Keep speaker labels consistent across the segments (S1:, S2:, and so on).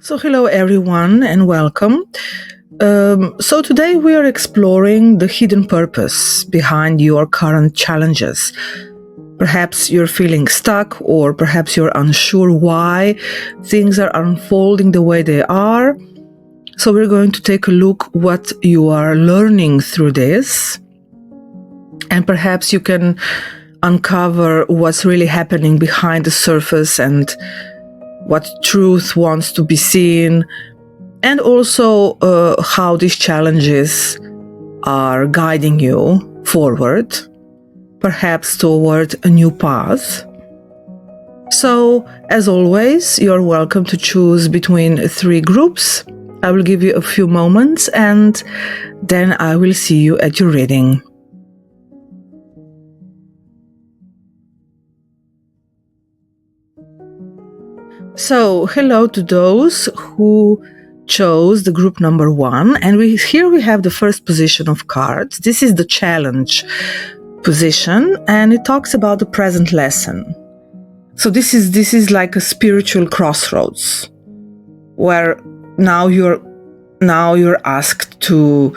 S1: So, hello everyone and welcome. So, today we are exploring the hidden purpose behind your current challenges. Perhaps you're feeling stuck, or perhaps you're unsure why things are unfolding the way they are. So, we're going to take a look what you are learning through this, and perhaps you can uncover what's really happening behind the surface and what truth wants to be seen, and also how these challenges are guiding you forward, perhaps toward a new path. So, as always, you're welcome to choose between 3 groups. I will give you a few moments and then I will see you at your reading. So, hello to those who chose the group number 1, and here we have the first position of cards. This is the challenge position, and it talks about the present lesson. So this is like a spiritual crossroads, where now you're asked to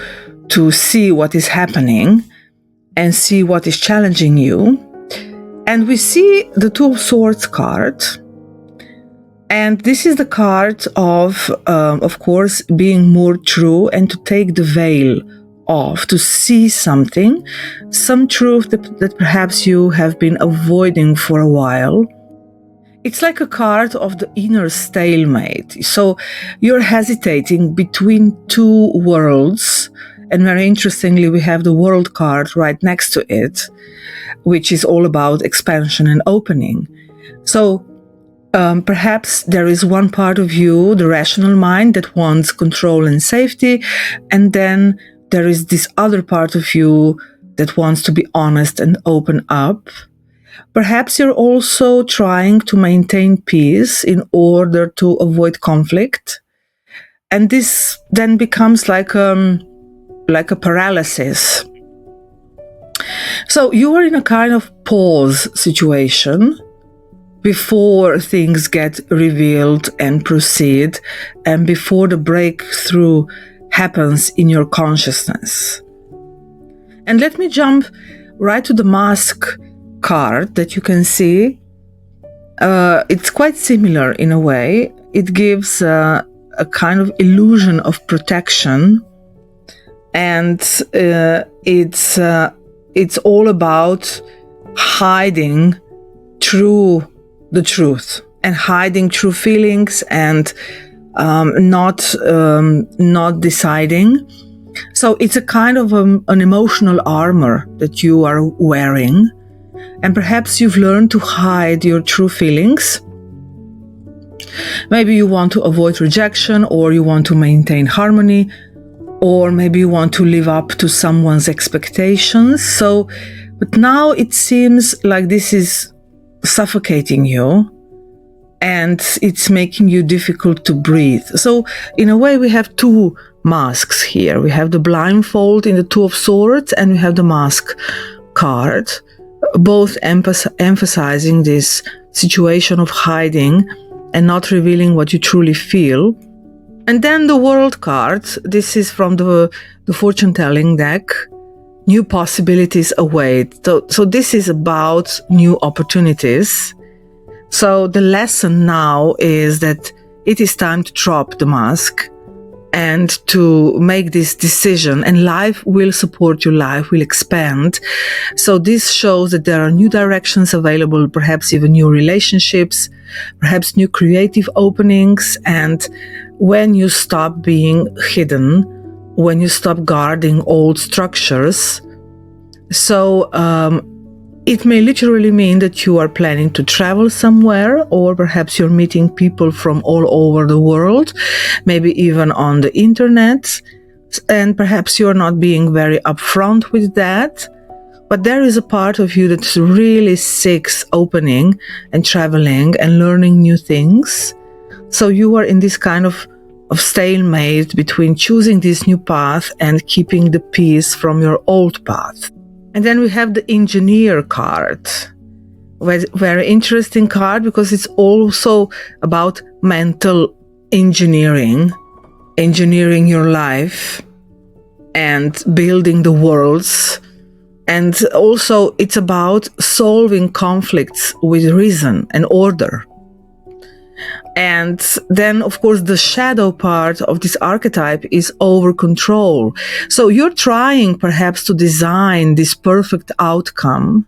S1: see what is happening and see what is challenging you. And we see the Two of Swords card. And this is the card of course, being more true and to take the veil off, to see some truth that perhaps you have been avoiding for a while. It's like a card of the inner stalemate. So you're hesitating between 2 worlds. And very interestingly, we have the World card right next to it, which is all about expansion and opening. So perhaps there is one part of you, the rational mind, that wants control and safety, and then there is this other part of you that wants to be honest and open up. Perhaps you're also trying to maintain peace in order to avoid conflict, and this then becomes like a paralysis. So you are in a kind of pause situation before things get revealed and proceed, and before the breakthrough happens in your consciousness. And let me jump right to the Mask card that you can see. It's quite similar in a way. It gives a kind of illusion of protection, and it's all about hiding the truth and hiding true feelings and not deciding. So it's a kind of an emotional armor that you are wearing, and perhaps you've learned to hide your true feelings. Maybe you want to avoid rejection, or you want to maintain harmony, or maybe you want to live up to someone's expectations. But now it seems like this is suffocating you, and it's making you difficult to breathe. So in a way, we have 2 masks here. We have the blindfold in the Two of Swords, and we have the Mask card, both emphasizing this situation of hiding and not revealing what you truly feel. And then the World card, this is from the fortune telling deck. New possibilities await. So this is about new opportunities. So the lesson now is that it is time to drop the mask and to make this decision, and life will support you, life will expand. So this shows that there are new directions available, perhaps even new relationships, perhaps new creative openings. And when you stop being hidden, when you stop guarding old structures. So it may literally mean that you are planning to travel somewhere, or perhaps you're meeting people from all over the world, maybe even on the internet, and perhaps you're not being very upfront with that. But there is a part of you that really seeks opening and traveling and learning new things. So you are in this kind of stalemate between choosing this new path and keeping the peace from your old path. And then we have the Engineer card. Very interesting card, because it's also about mental engineering your life and building the worlds. And also it's about solving conflicts with reason and order. And then, of course, the shadow part of this archetype is over control. So you're trying perhaps to design this perfect outcome.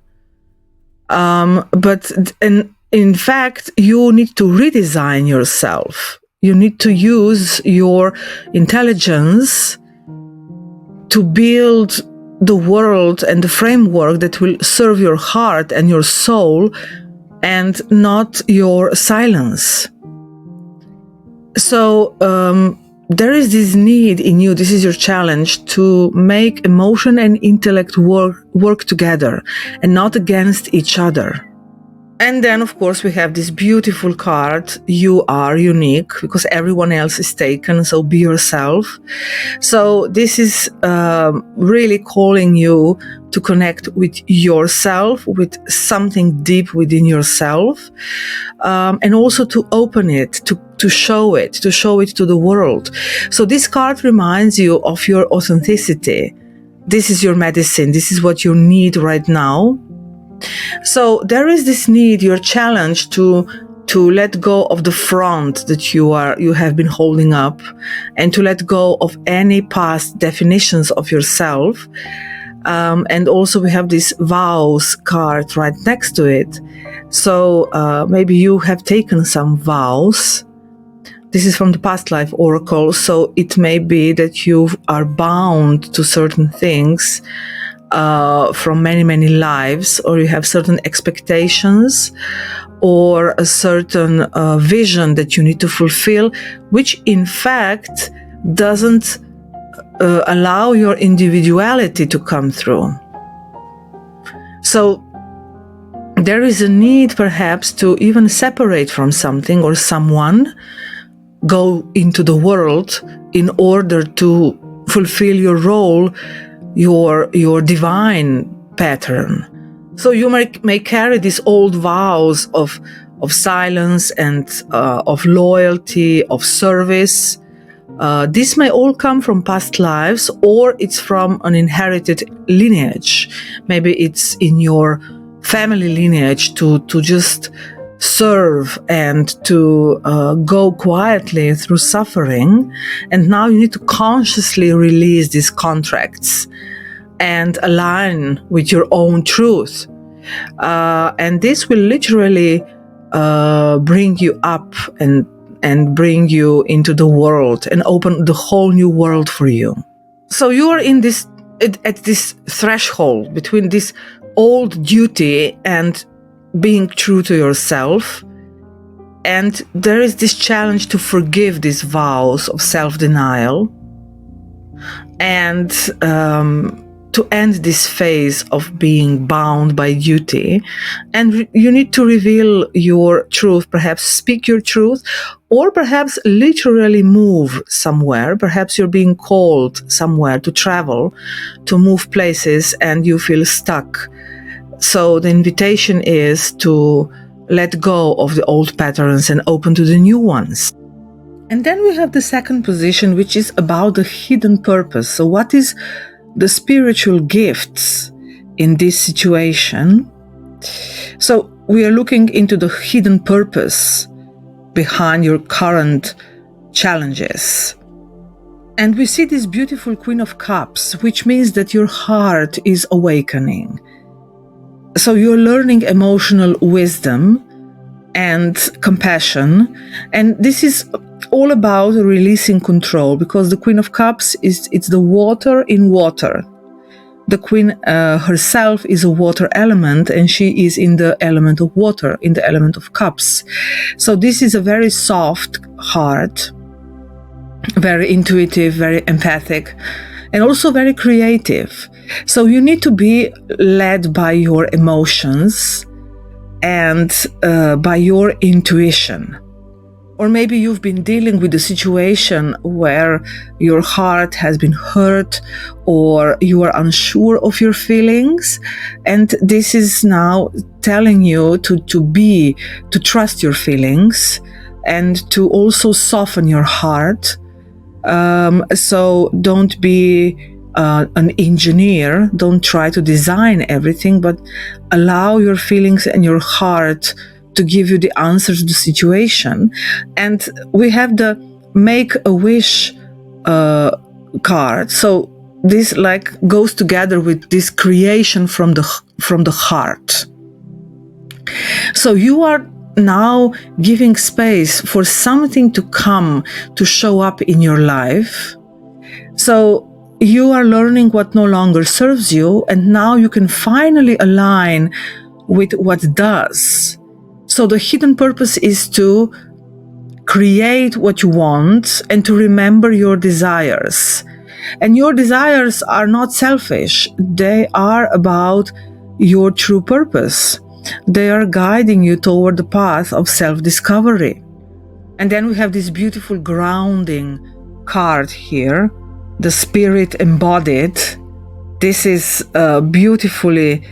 S1: But in fact, you need to redesign yourself. You need to use your intelligence to build the world and the framework that will serve your heart and your soul, and not your silence. So there is this need in you, this is your challenge, to make emotion and intellect work together and not against each other. And then, of course, we have this beautiful card, you are unique, because everyone else is taken, so be yourself. So this is really calling you to connect with yourself, with something deep within yourself, and also to open it, to show it to the world. So this card reminds you of your authenticity. This is your medicine. This is what you need right now. So there is this need, your challenge to let go of the front that you have been holding up, and to let go of any past definitions of yourself. And also we have this vows card right next to it. So maybe you have taken some vows. This is from the past life oracle. So it may be that you are bound to certain things from many, many lives, or you have certain expectations or a certain vision that you need to fulfill, which in fact doesn't allow your individuality to come through. So there is a need perhaps to even separate from something or someone, go into the world in order to fulfill your role, your divine pattern. So you may carry these old vows of silence and of loyalty, of service. This may all come from past lives, or it's from an inherited lineage. Maybe it's in your family lineage to just serve and to go quietly through suffering. And now you need to consciously release these contracts and align with your own truth. And this will literally bring you up and bring you into the world and open the whole new world for you. So you are in this at this threshold between this old duty and being true to yourself. And there is this challenge to forgive these vows of self-denial and to end this phase of being bound by duty. And you need to reveal your truth, perhaps speak your truth, or perhaps literally move somewhere. Perhaps you're being called somewhere to travel, to move places, and you feel stuck. So the invitation is to let go of the old patterns and open to the new ones. And then we have the second position, which is about the hidden purpose. So what is the spiritual gifts in this situation? So we are looking into the hidden purpose behind your current challenges. And we see this beautiful Queen of Cups, which means that your heart is awakening. So you're learning emotional wisdom and compassion. And this is all about releasing control, because the Queen of Cups it's the water in water. The Queen herself is a water element, and she is in the element of water, in the element of cups. So this is a very soft heart, very intuitive, very empathic, and also very creative. So you need to be led by your emotions and by your intuition. Or maybe you've been dealing with a situation where your heart has been hurt, or you are unsure of your feelings. And this is now telling you to trust your feelings, and to also soften your heart. So don't be an engineer. Don't try to design everything, but allow your feelings and your heart to give you the answer to the situation. And we have the make a wish card. So this like goes together with this creation from the heart. So you are now giving space for something to come to show up in your life. So you are learning what no longer serves you, and now you can finally align with what does. So the hidden purpose is to create what you want and to remember your desires. And your desires are not selfish. They are about your true purpose. They are guiding you toward the path of self-discovery. And then we have this beautiful grounding card here, the spirit embodied. This is beautifully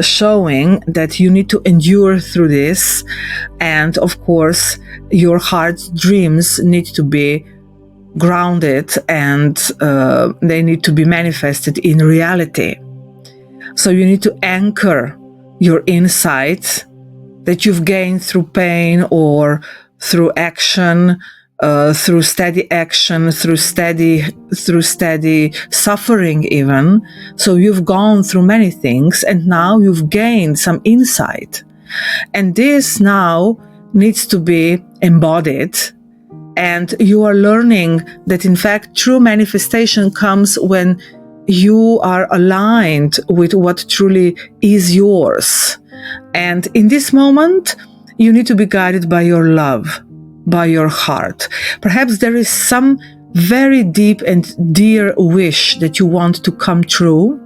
S1: showing that you need to endure through this. And of course, your heart's dreams need to be grounded, and they need to be manifested in reality. So you need to anchor your insights that you've gained through pain or through action, through steady action, through steady suffering even. So you've gone through many things, and now you've gained some insight. And this now needs to be embodied. And you are learning that, in fact, true manifestation comes when you are aligned with what truly is yours. And in this moment, you need to be guided by your love, by your heart. Perhaps there is some very deep and dear wish that you want to come true.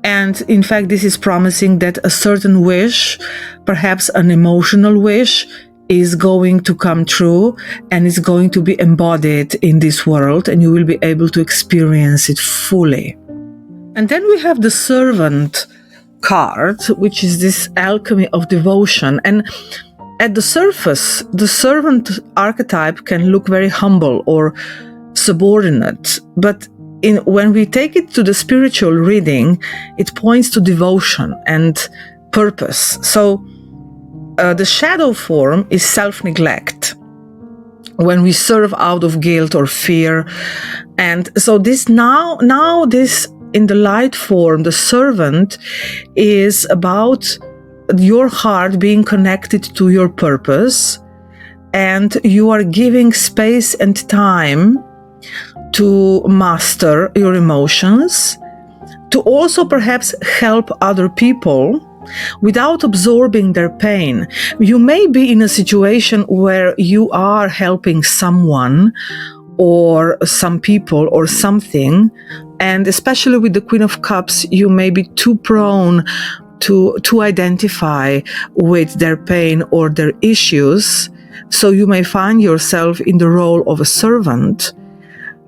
S1: And in fact, this is promising that a certain wish, perhaps an emotional wish, is going to come true and is going to be embodied in this world, and you will be able to experience it fully. And then we have the servant card, which is this alchemy of devotion. And at the surface, the servant archetype can look very humble or subordinate, but when we take it to the spiritual reading, it points to devotion and purpose. So the shadow form is self-neglect, when we serve out of guilt or fear. And so this now this in the light form, the servant, is about your heart being connected to your purpose, and you are giving space and time to master your emotions, to also perhaps help other people without absorbing their pain. You may be in a situation where you are helping someone or some people or something, and especially with the Queen of Cups, you may be too prone to identify with their pain or their issues. So you may find yourself in the role of a servant.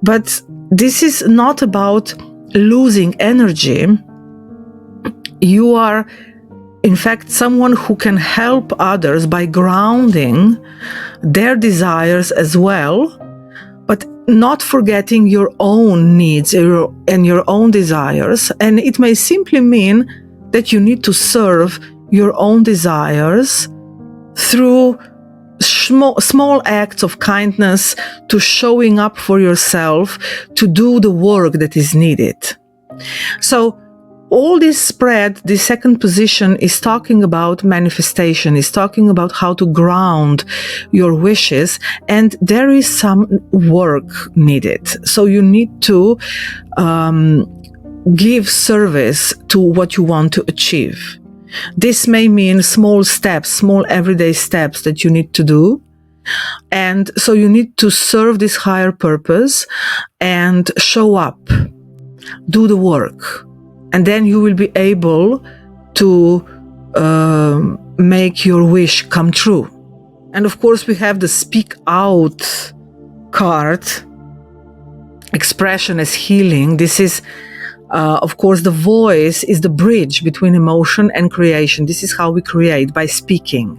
S1: But this is not about losing energy. You are, in fact, someone who can help others by grounding their desires as well, but not forgetting your own needs and your own desires. And it may simply mean that you need to serve your own desires through small acts of kindness, to showing up for yourself, to do the work that is needed. So all this spread, the second position, is talking about manifestation, is talking about how to ground your wishes, and there is some work needed. So you need to give service to what you want to achieve. This may mean small steps, small everyday steps that you need to do. And so you need to serve this higher purpose and show up, do the work. And then you will be able to make your wish come true. And of course, we have the speak out card, expression as healing. This is Of course, the voice is the bridge between emotion and creation. This is how we create, by speaking.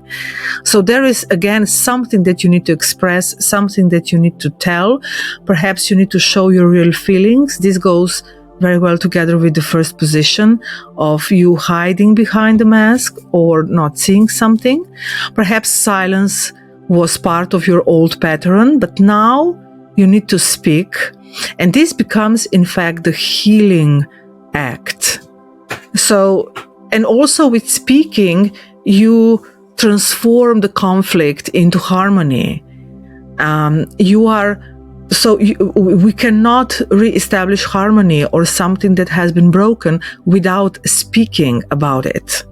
S1: So there is, again, something that you need to express, something that you need to tell. Perhaps you need to show your real feelings. This goes very well together with the first position of you hiding behind the mask or not seeing something. Perhaps silence was part of your old pattern, but now you need to speak. And this becomes, in fact, the healing act. So, and also with speaking, you transform the conflict into harmony. We cannot re-establish harmony or something that has been broken without speaking about it.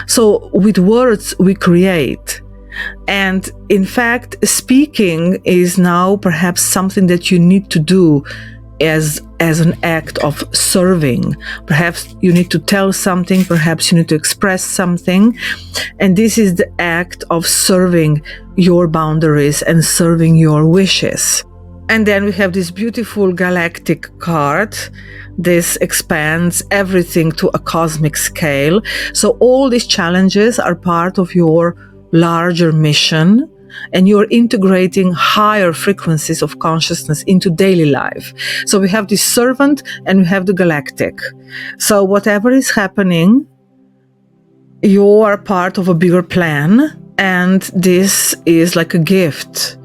S1: So with words we create. And in fact, speaking is now perhaps something that you need to do as an act of serving. Perhaps you need to tell something, perhaps you need to express something. And this is the act of serving your boundaries and serving your wishes. And then we have this beautiful galactic card. This expands everything to a cosmic scale. So all these challenges are part of your larger mission, and you're integrating higher frequencies of consciousness into daily life. So we have the servant and we have the galactic. So whatever is happening, you are part of a bigger plan, and this is like a gift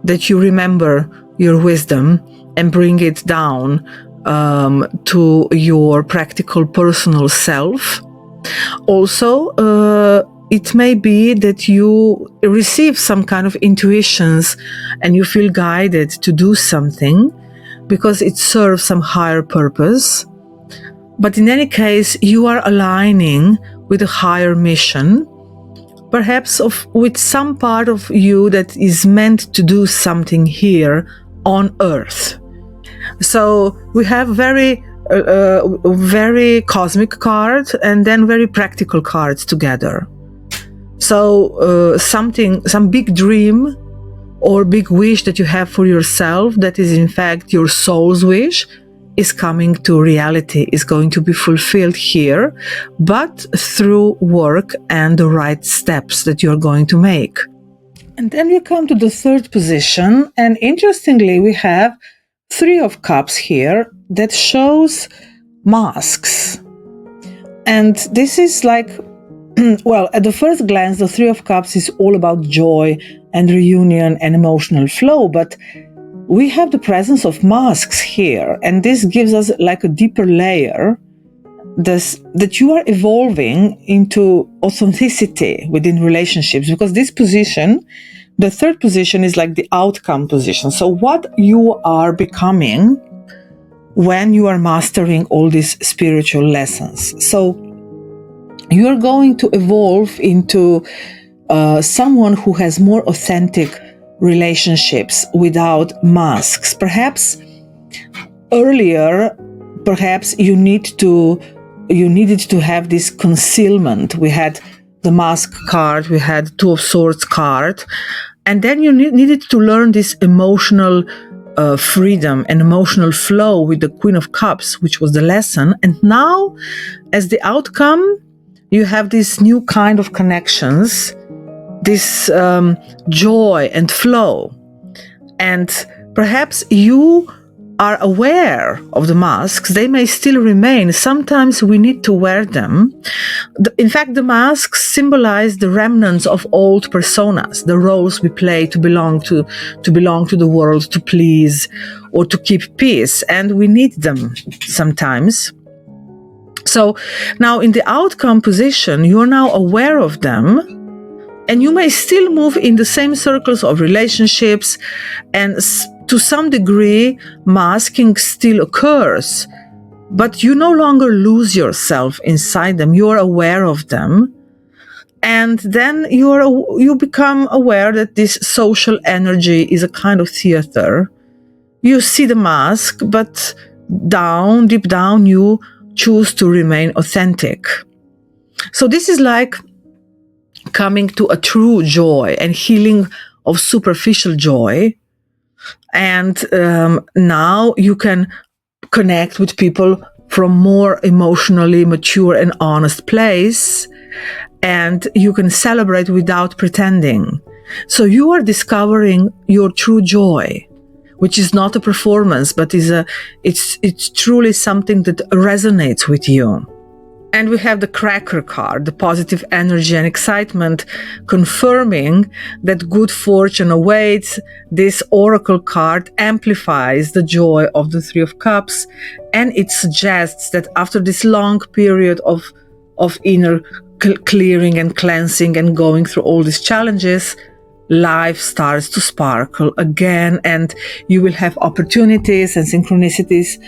S1: that you remember your wisdom and bring it down to your practical personal self. Also, it may be that you receive some kind of intuitions and you feel guided to do something because it serves some higher purpose. But in any case, you are aligning with a higher mission, perhaps with some part of you that is meant to do something here on Earth. So we have very cosmic cards and then very practical cards together. So some big dream or big wish that you have for yourself that is in fact your soul's wish is coming to reality, is going to be fulfilled here, but through work and the right steps that you're going to make. And then we come to the third position, and interestingly we have 3 of Cups here that shows masks. And this is like, well, at the first glance, the 3 of Cups is all about joy and reunion and emotional flow, but we have the presence of masks here, and this gives us like a deeper layer that you are evolving into authenticity within relationships, because this position, the third position, is like the outcome position. So what you are becoming when you are mastering all these spiritual lessons. So you are going to evolve into someone who has more authentic relationships without masks. Perhaps earlier, you needed to have this concealment. We had the mask card, we had 2 of Swords card, and then you needed to learn this emotional freedom and emotional flow with the Queen of Cups, which was the lesson. And now, as the outcome, you have this new kind of connections, this joy and flow. And perhaps you are aware of the masks. They may still remain. Sometimes we need to wear them. In fact, the masks symbolize the remnants of old personas, the roles we play to belong to the world, to please, or to keep peace. And we need them sometimes. So now in the outcome position, you're now aware of them, and you may still move in the same circles of relationships, and to some degree, masking still occurs, but you no longer lose yourself inside them. You're aware of them, and then you become aware that this social energy is a kind of theater. You see the mask, but deep down, you choose to remain authentic. So this is like coming to a true joy and healing of superficial joy. And now you can connect with people from more emotionally mature and honest place, and you can celebrate without pretending. So you are discovering your true joy, which is not a performance, but it's truly something that resonates with you. And we have the cracker card, the positive energy and excitement, confirming that good fortune awaits. This oracle card amplifies the joy of the Three of Cups, and it suggests that after this long period of inner clearing and cleansing and going through all these challenges, life starts to sparkle again, and you will have opportunities and synchronicities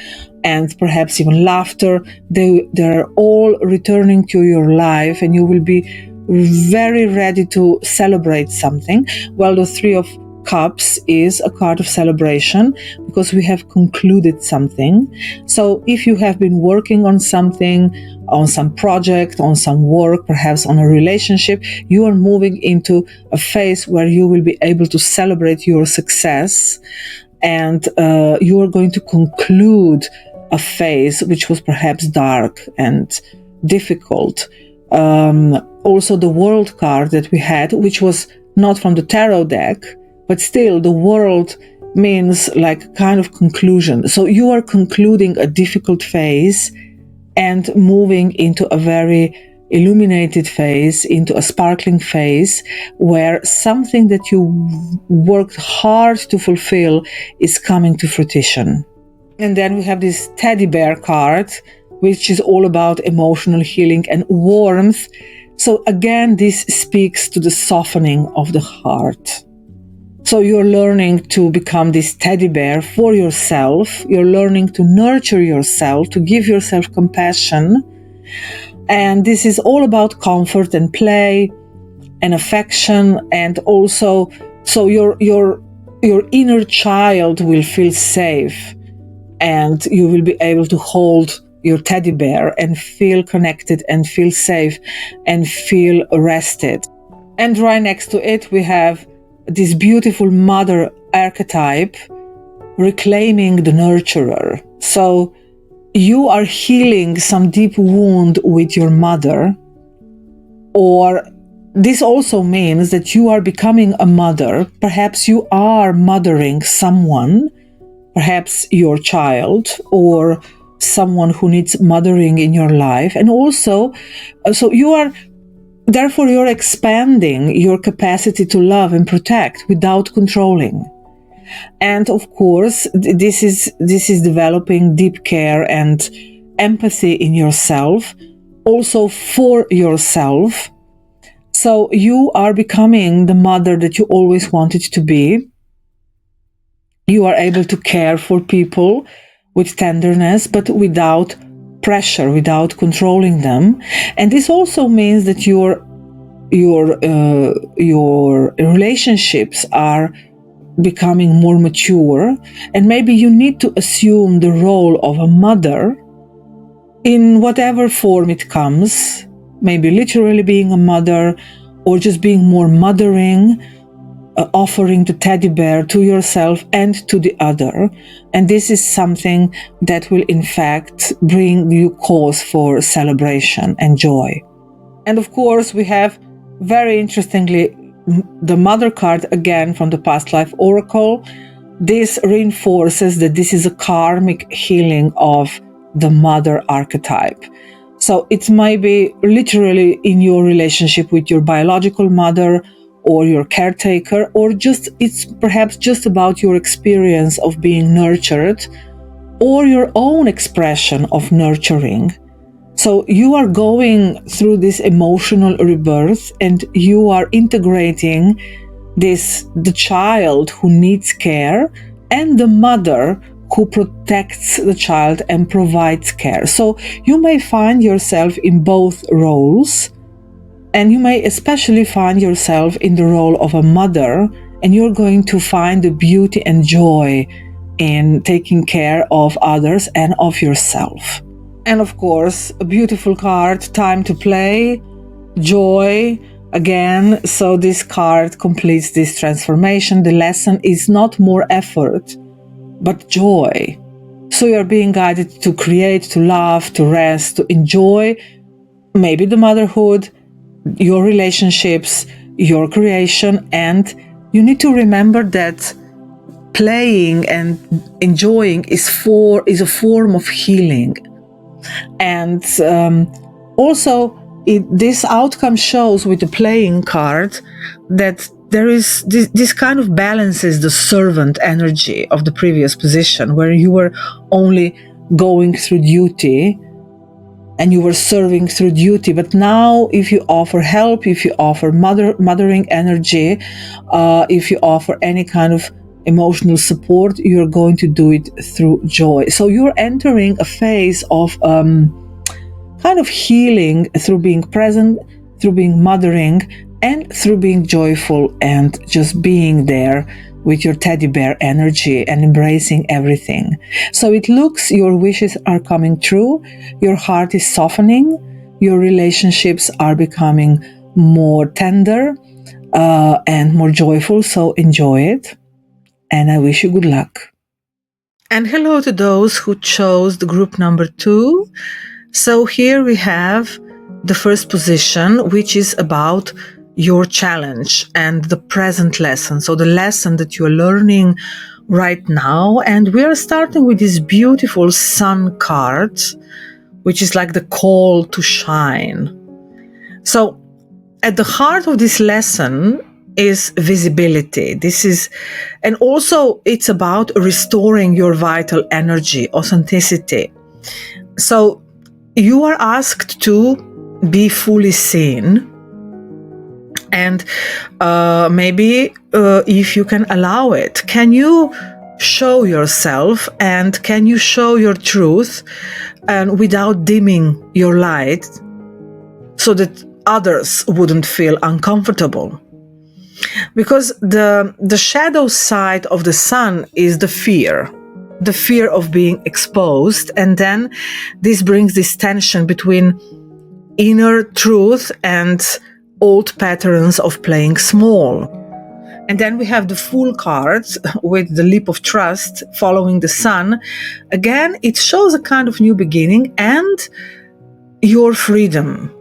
S1: and perhaps even laughter. They're all returning to your life, and you will be very ready to celebrate something. Well, the Three of Cups is a card of celebration because we have concluded something. So if you have been working on something, on some project, on some work, perhaps on a relationship, you are moving into a phase where you will be able to celebrate your success, and you are going to conclude a phase which was perhaps dark and difficult. Also the World card that we had, which was not from the tarot deck, but still the World means like kind of conclusion. So you are concluding a difficult phase and moving into a very illuminated phase, into a sparkling phase where something that you worked hard to fulfill is coming to fruition. And then we have this teddy bear card, which is all about emotional healing and warmth. So again, this speaks to the softening of the heart. So you're learning to become this teddy bear for yourself. You're learning to nurture yourself, to give yourself compassion. And this is all about comfort and play and affection. And also, so your inner child will feel safe, and you will be able to hold your teddy bear and feel connected and feel safe and feel rested. And right next to it, we have this beautiful mother archetype, reclaiming the nurturer. So you are healing some deep wound with your mother, or this also means that you are becoming a mother. Perhaps you are mothering someone, perhaps your child or someone who needs mothering in your life. And also, so therefore you're expanding your capacity to love and protect without controlling. And of course, this is developing deep care and empathy in yourself, also for yourself. So you are becoming the mother that you always wanted to be. You are able to care for people with tenderness, but without pressure, without controlling them. And this also means that your relationships are becoming more mature, and maybe you need to assume the role of a mother in whatever form it comes, maybe literally being a mother or just being more mothering, offering the teddy bear to yourself and to the other. And this is something that will in fact bring you cause for celebration and joy. And of course, we have very interestingly the mother card again from the past life oracle. This reinforces that this is a karmic healing of the mother archetype. So it might be literally in your relationship with your biological mother or your caretaker, or it's perhaps just about your experience of being nurtured or your own expression of nurturing. So you are going through this emotional rebirth, and you are integrating the child who needs care and the mother who protects the child and provides care. So you may find yourself in both roles, and you may especially find yourself in the role of a mother, and you're going to find the beauty and joy in taking care of others and of yourself. And of course, a beautiful card, time to play, joy, again. So this card completes this transformation. The lesson is not more effort, but joy. So you're being guided to create, to love, to rest, to enjoy maybe the motherhood, your relationships, your creation. And you need to remember that playing and enjoying is a form of healing. And also this outcome shows with the playing card that there is this kind of balances the servant energy of the previous position, where you were only going through duty and you were serving through duty. But now, if you offer help, if you offer mothering energy, if you offer any kind of emotional support, you're going to do it through joy. So you're entering a phase of kind of healing through being present, through being mothering, and through being joyful and just being there with your teddy bear energy and embracing everything. So it looks your wishes are coming true, your heart is softening, your relationships are becoming more tender and more joyful. So enjoy it, and I wish you good luck. And hello to those who chose the group number 2. So here we have the first position, which is about your challenge and the present lesson. So the lesson that you're learning right now. And we are starting with this beautiful sun card, which is like the call to shine. So at the heart of this lesson is visibility. And also it's about restoring your vital energy, authenticity. So you are asked to be fully seen. And maybe if you can allow it, can you show yourself and can you show your truth and without dimming your light so that others wouldn't feel uncomfortable? Because the shadow side of the sun is the fear of being exposed. And then this brings this tension between inner truth and old patterns of playing small. And then we have the Fool cards with the leap of trust following the sun. Again, it shows a kind of new beginning and your freedom.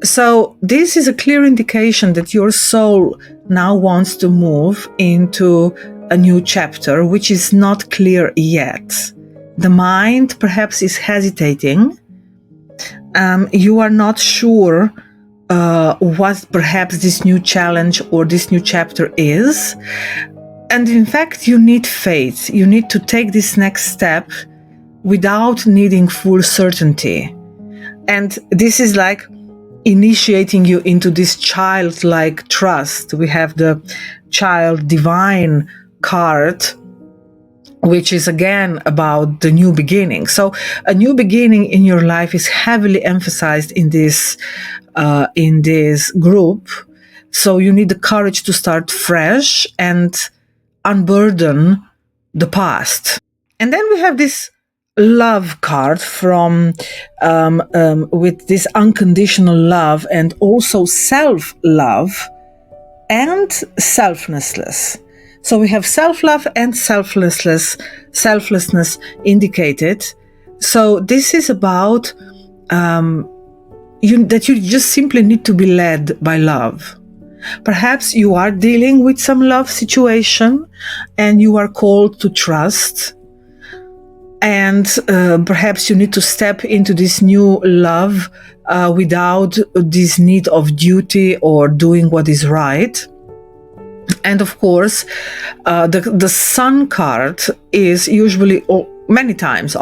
S1: So this is a clear indication that your soul now wants to move into a new chapter, which is not clear yet. The mind perhaps is hesitating. You are not sure what perhaps this new challenge or this new chapter is. And in fact, you need faith. You need to take this next step without needing full certainty. And this is like initiating you into this childlike trust. We have the child divine card, which is again about the new beginning. So a new beginning in your life is heavily emphasized in this group. So you need the courage to start fresh and unburden the past. And then we have this love card from with this unconditional love and also self-love and selflessness. So we have self-love and selflessness indicated. So this is about that you just simply need to be led by love. Perhaps you are dealing with some love situation and you are called to trust. And perhaps you need to step into this new love without this need of duty or doing what is right. And of course, the sun card is usually, many times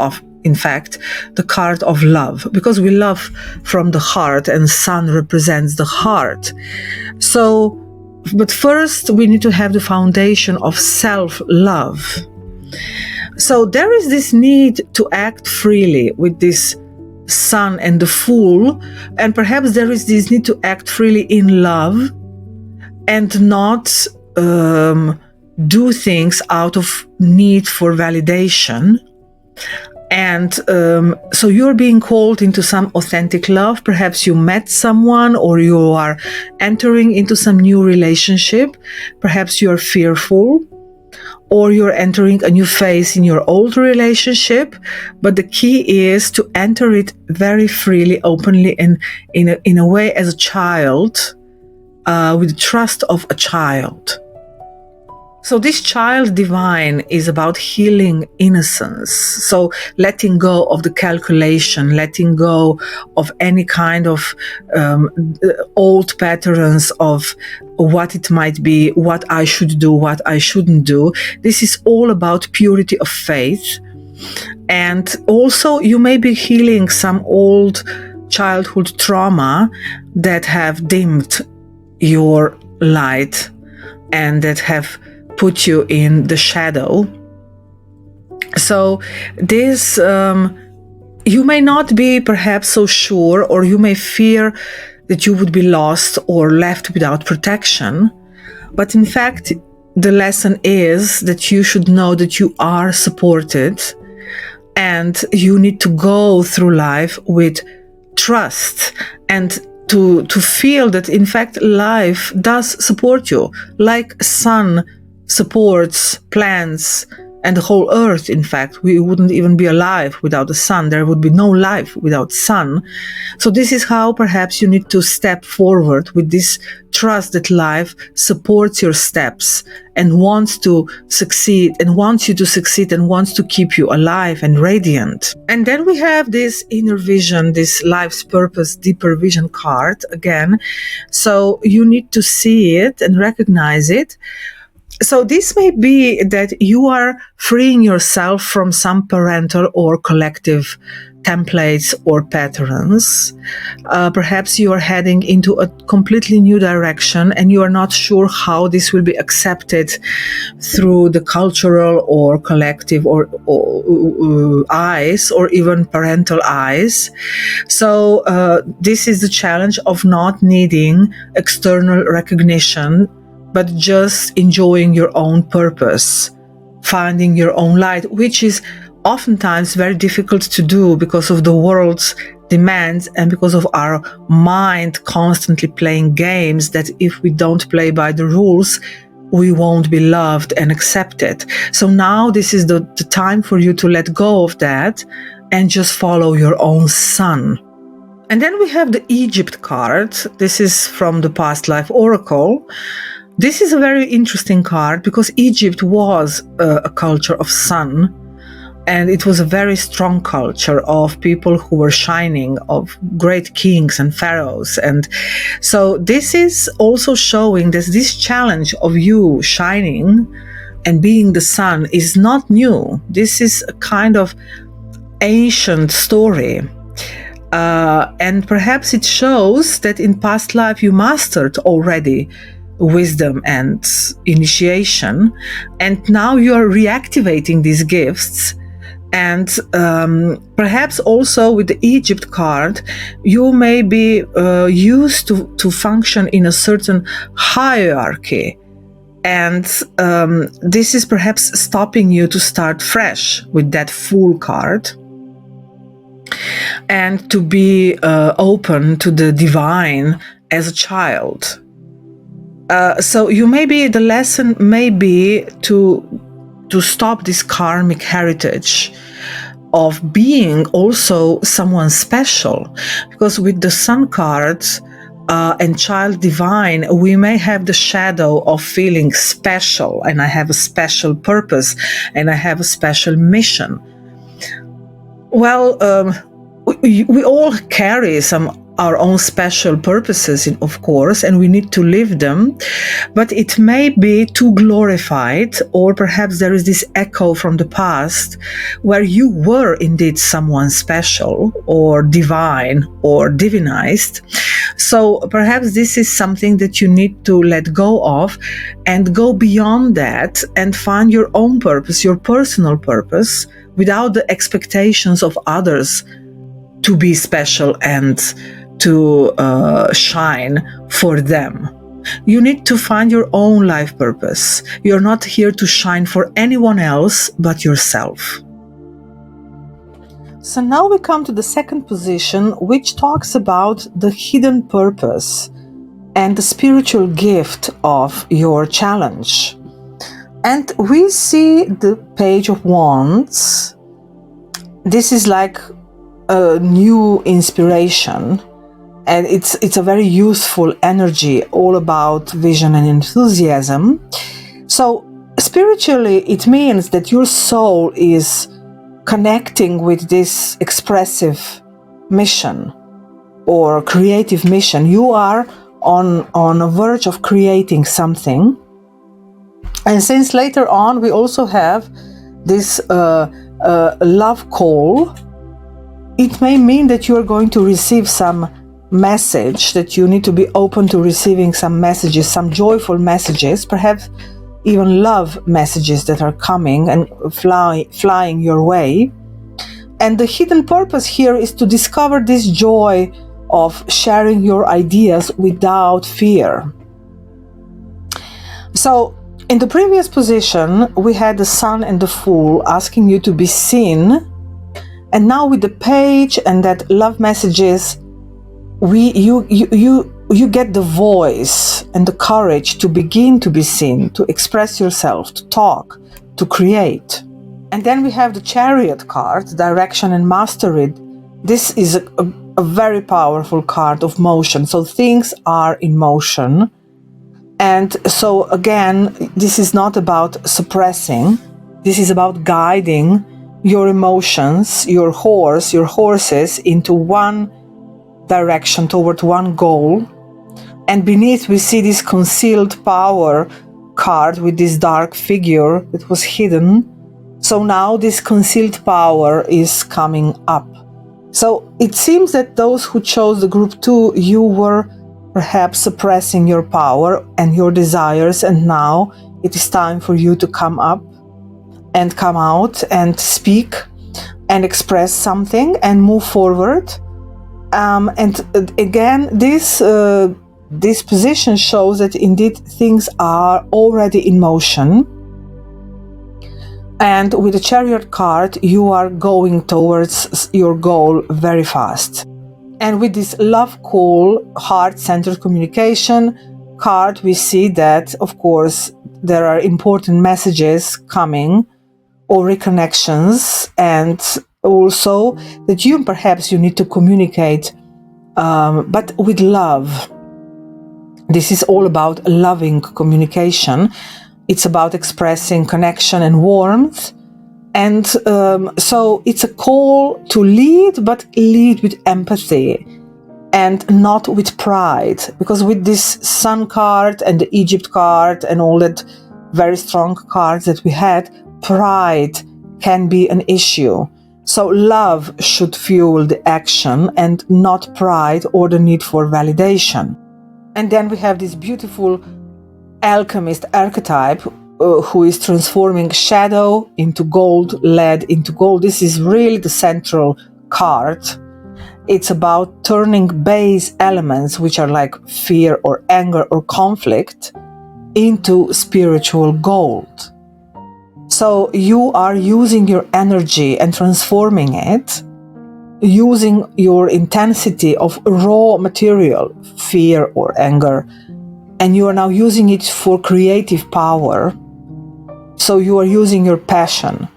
S1: in fact, the card of love, because we love from the heart and sun represents the heart. So, but first we need to have the foundation of self-love. So there is this need to act freely with this sun and the Fool, and perhaps there is this need to act freely in love and not do things out of need for validation. And so you're being called into some authentic love. Perhaps you met someone or you are entering into some new relationship. Perhaps you're fearful. or you're entering a new phase in your old relationship. But the key is to enter it very freely, openly, and in a way as a child, with the trust of a child. So this child divine is about healing innocence. So letting go of the calculation, letting go of any kind of old patterns of what it might be, what I should do, what I shouldn't do. This is all about purity of faith. And also you may be healing some old childhood trauma that have dimmed your light and that have put you in the shadow. So this, you may not be perhaps so sure, or you may fear that you would be lost or left without protection. But in fact, the lesson is that you should know that you are supported, and you need to go through life with trust and to feel that in fact life does support you, like sun supports plants and the whole earth. In fact, we wouldn't even be alive without the sun. There would be no life without sun. So this is how perhaps you need to step forward with this trust that life supports your steps and wants to succeed and wants you to succeed and wants to keep you alive and radiant. And then we have this inner vision, this life's purpose, deeper vision card again. So you need to see it and recognize it. So this may be that you are freeing yourself from some parental or collective templates or patterns. Perhaps you are heading into a completely new direction and you are not sure how this will be accepted through the cultural or collective or eyes, or even parental eyes. So this is the challenge of not needing external recognition, but just enjoying your own purpose, finding your own light, which is oftentimes very difficult to do because of the world's demands and because of our mind constantly playing games that if we don't play by the rules, we won't be loved and accepted. So now this is the time for you to let go of that and just follow your own sun. And then we have the Egypt card. This is from the Past Life Oracle. This is a very interesting card because Egypt was a culture of sun, and it was a very strong culture of people who were shining, of great kings and pharaohs. And so this is also showing that this challenge of you shining and being the sun is not new. This is a kind of ancient story. And perhaps it shows that in past life you mastered already wisdom and initiation, and now you are reactivating these gifts. And perhaps also with the Egypt card, you may be used to function in a certain hierarchy, and this is perhaps stopping you to start fresh with that Fool card and to be open to the divine as a child. So you the lesson may be to stop this karmic heritage of being also someone special, because with the Sun cards and Child Divine, we may have the shadow of feeling special, and I have a special purpose, and I have a special mission. Well, we all carry our own special purposes, of course, and we need to live them, but it may be too glorified, or perhaps there is this echo from the past where you were indeed someone special or divine or divinized. So perhaps this is something that you need to let go of and go beyond that and find your own purpose, your personal purpose, without the expectations of others to be special and to shine for them. You need to find your own life purpose. You're not here to shine for anyone else but yourself. So now we come to the second position, which talks about the hidden purpose and the spiritual gift of your challenge. And we see the Page of Wands. This is like a new inspiration, and it's a very useful energy, all about vision and enthusiasm. So spiritually, it means that your soul is connecting with this expressive mission or creative mission. You are on a verge of creating something. And since later on we also have this love call, it may mean that you are going to receive some message, that you need to be open to receiving some messages, some joyful messages, perhaps even love messages that are coming and flying your way. And the hidden purpose here is to discover this joy of sharing your ideas without fear. So in the previous position, we had the Sun and the Fool asking you to be seen. And now with the Page and that love messages, you get the voice and the courage to begin to be seen, to express yourself, to talk, to create. And then we have the Chariot card, Direction and Mastery. This is a very powerful card of motion. So things are in motion. And so again, this is not about suppressing. This is about guiding your emotions, your horses into one direction, toward one goal. And beneath we see this Concealed Power card with this dark figure that was hidden. So now this concealed power is coming up. So it seems that those who chose the group 2, you were perhaps suppressing your power and your desires, and now it is time for you to come up and come out and speak and express something and move forward. And again, this position shows that indeed things are already in motion. And with the Chariot card, you are going towards your goal very fast. And with this Love Call, Heart-Centered Communication card, we see that, of course, there are important messages coming, or reconnections, and also that you need to communicate, but with love. This is all about loving communication. It's about expressing connection and warmth. And so it's a call to lead, but lead with empathy and not with pride. Because with this Sun card and the Egypt card and all that very strong cards that we had, pride can be an issue. So love should fuel the action and not pride or the need for validation. And then we have this beautiful alchemist archetype who is transforming shadow into gold, lead into gold. This is really the central card. It's about turning base elements, which are like fear or anger or conflict, into spiritual gold. So you are using your energy and transforming it, using your intensity of raw material, fear or anger, and you are now using it for creative power. So you are using your passion.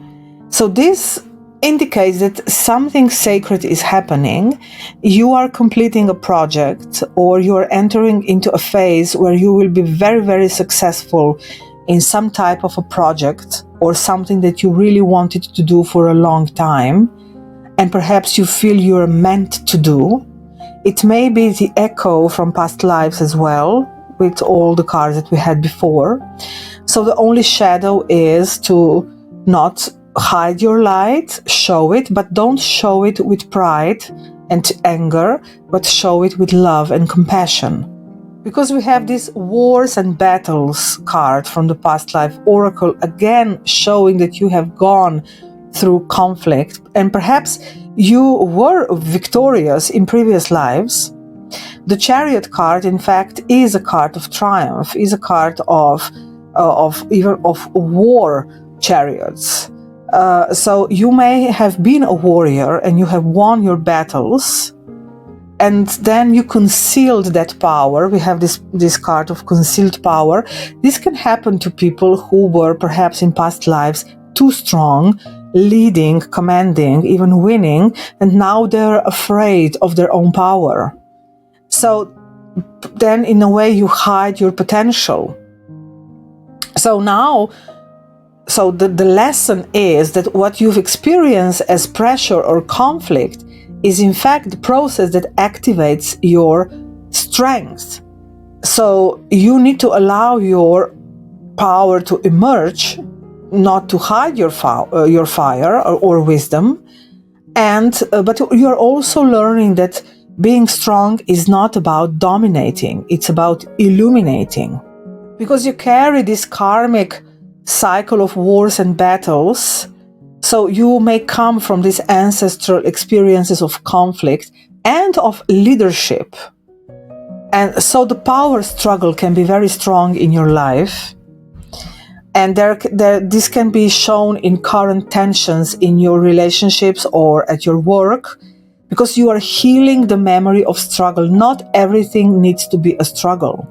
S1: So this indicates that something sacred is happening. You are completing a project, or you are entering into a phase where you will be very, very successful in some type of a project or something that you really wanted to do for a long time, and perhaps you feel you're meant to do. It may be the echo from past lives as well, with all the cards that we had before. So the only shadow is to not hide your light, show it, but don't show it with pride and anger, but show it with love and compassion. Because we have this Wars and Battles card from the Past Life Oracle, again showing that you have gone through conflict and perhaps you were victorious in previous lives. The Chariot card, in fact, is a card of triumph, is a card of war chariots. So you may have been a warrior and you have won your battles, and then you concealed that power. We have this card of concealed power. This can happen to people who were perhaps in past lives too strong, leading, commanding, even winning, and now they're afraid of their own power. So then in a way you hide your potential. So now, the lesson is that what you've experienced as pressure or conflict is in fact the process that activates your strength. So you need to allow your power to emerge, not to hide your fire or wisdom. But you're also learning that being strong is not about dominating, it's about illuminating. Because you carry this karmic cycle of wars and battles, so you may come from these ancestral experiences of conflict and of leadership. And so the power struggle can be very strong in your life. And this can be shown in current tensions in your relationships or at your work, because you are healing the memory of struggle. Not everything needs to be a struggle.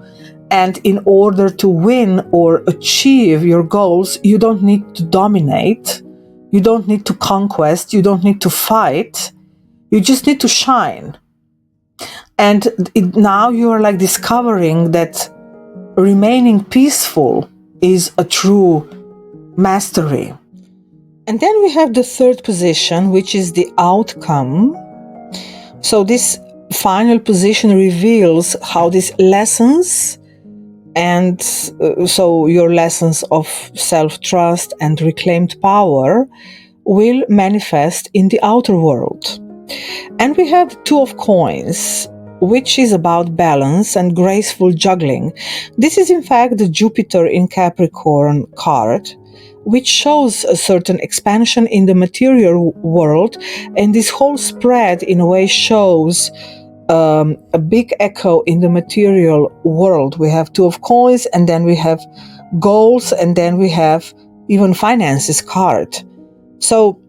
S1: And in order to win or achieve your goals, you don't need to dominate. You don't need to conquest. You don't need to fight. You just need to shine. And now you are like discovering that remaining peaceful is a true mastery. And then we have the third position, which is the outcome. So this final position reveals how these lessons and so your lessons of self-trust and reclaimed power will manifest in the outer world. And we have the Two of Coins, which is about balance and graceful juggling. This is in fact the Jupiter in Capricorn card, which shows a certain expansion in the material world. And this whole spread in a way shows a big echo in the material world. We have Two of Coins, and then we have goals, and then we have even finances card. So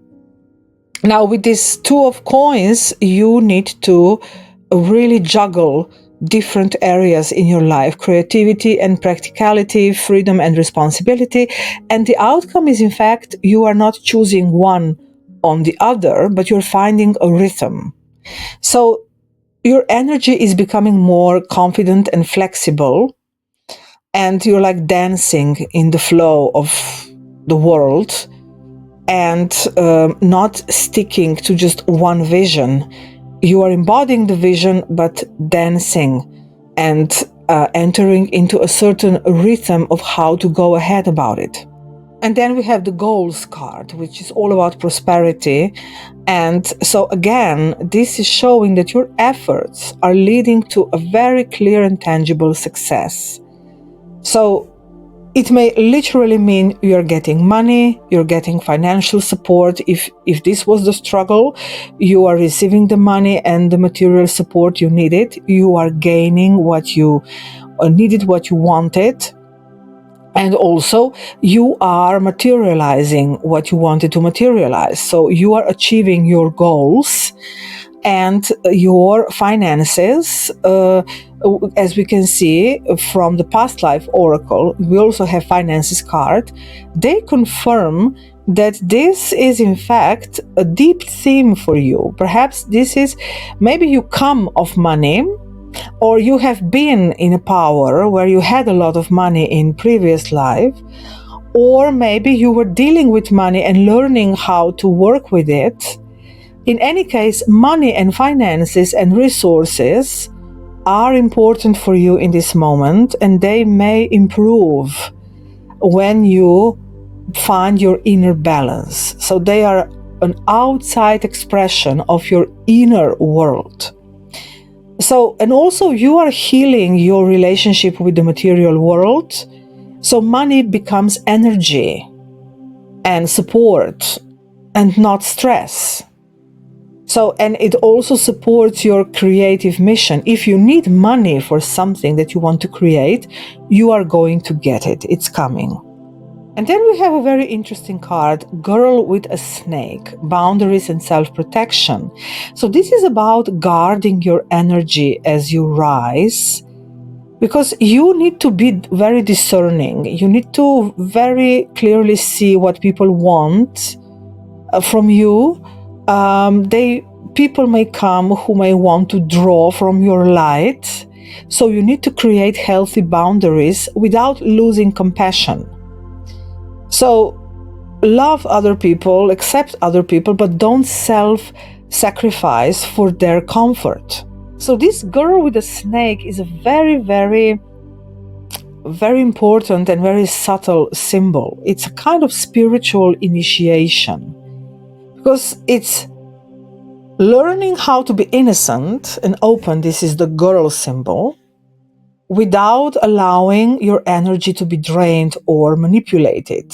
S1: now with this Two of Coins, you need to really juggle different areas in your life: creativity and practicality, freedom and responsibility. And the outcome is, in fact, you are not choosing one on the other, but you're finding a rhythm. So your energy is becoming more confident and flexible, and you're like dancing in the flow of the world and not sticking to just one vision. You are embodying the vision, but dancing and entering into a certain rhythm of how to go ahead about it. And then we have the goals card, which is all about prosperity. And so again, this is showing that your efforts are leading to a very clear and tangible success. So it may literally mean you're getting money, you're getting financial support. If this was the struggle, you are receiving the money and the material support you needed. You are gaining what you needed, what you wanted. And also, you are materializing what you wanted to materialize. So you are achieving your goals, and your finances, as we can see from the past life oracle, we also have finances card. They confirm that this is in fact a deep theme for you. Perhaps this is, maybe you come of money, or you have been in a power where you had a lot of money in previous life, or maybe you were dealing with money and learning how to work with it. In any case, money and finances and resources are important for you in this moment, and they may improve when you find your inner balance. So they are an outside expression of your inner world. So, and also you are healing your relationship with the material world. So money becomes energy and support and not stress. So, and it also supports your creative mission. If you need money for something that you want to create, you are going to get it. It's coming. And then we have a very interesting card, Girl with a Snake, Boundaries and Self-Protection. So this is about guarding your energy as you rise, because you need to be very discerning. You need to very clearly see what people want from you. People may come who may want to draw from your light. So you need to create healthy boundaries without losing compassion. So love other people, accept other people, but don't self-sacrifice for their comfort. So this girl with a snake is a very, very, very important and very subtle symbol. It's a kind of spiritual initiation, because it's learning how to be innocent and open. This is the girl symbol, without allowing your energy to be drained or manipulated.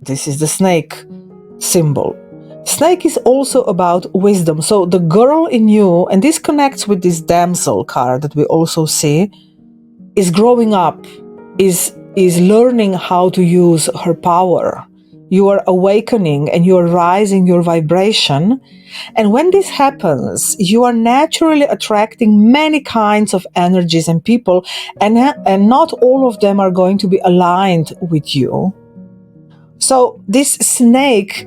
S1: This is the snake symbol. Snake is also about wisdom. So the girl in you, and this connects with this damsel card that we also see, is growing up, is learning how to use her power. You are awakening and you are rising your vibration. And when this happens, you are naturally attracting many kinds of energies and people, and not all of them are going to be aligned with you. So this snake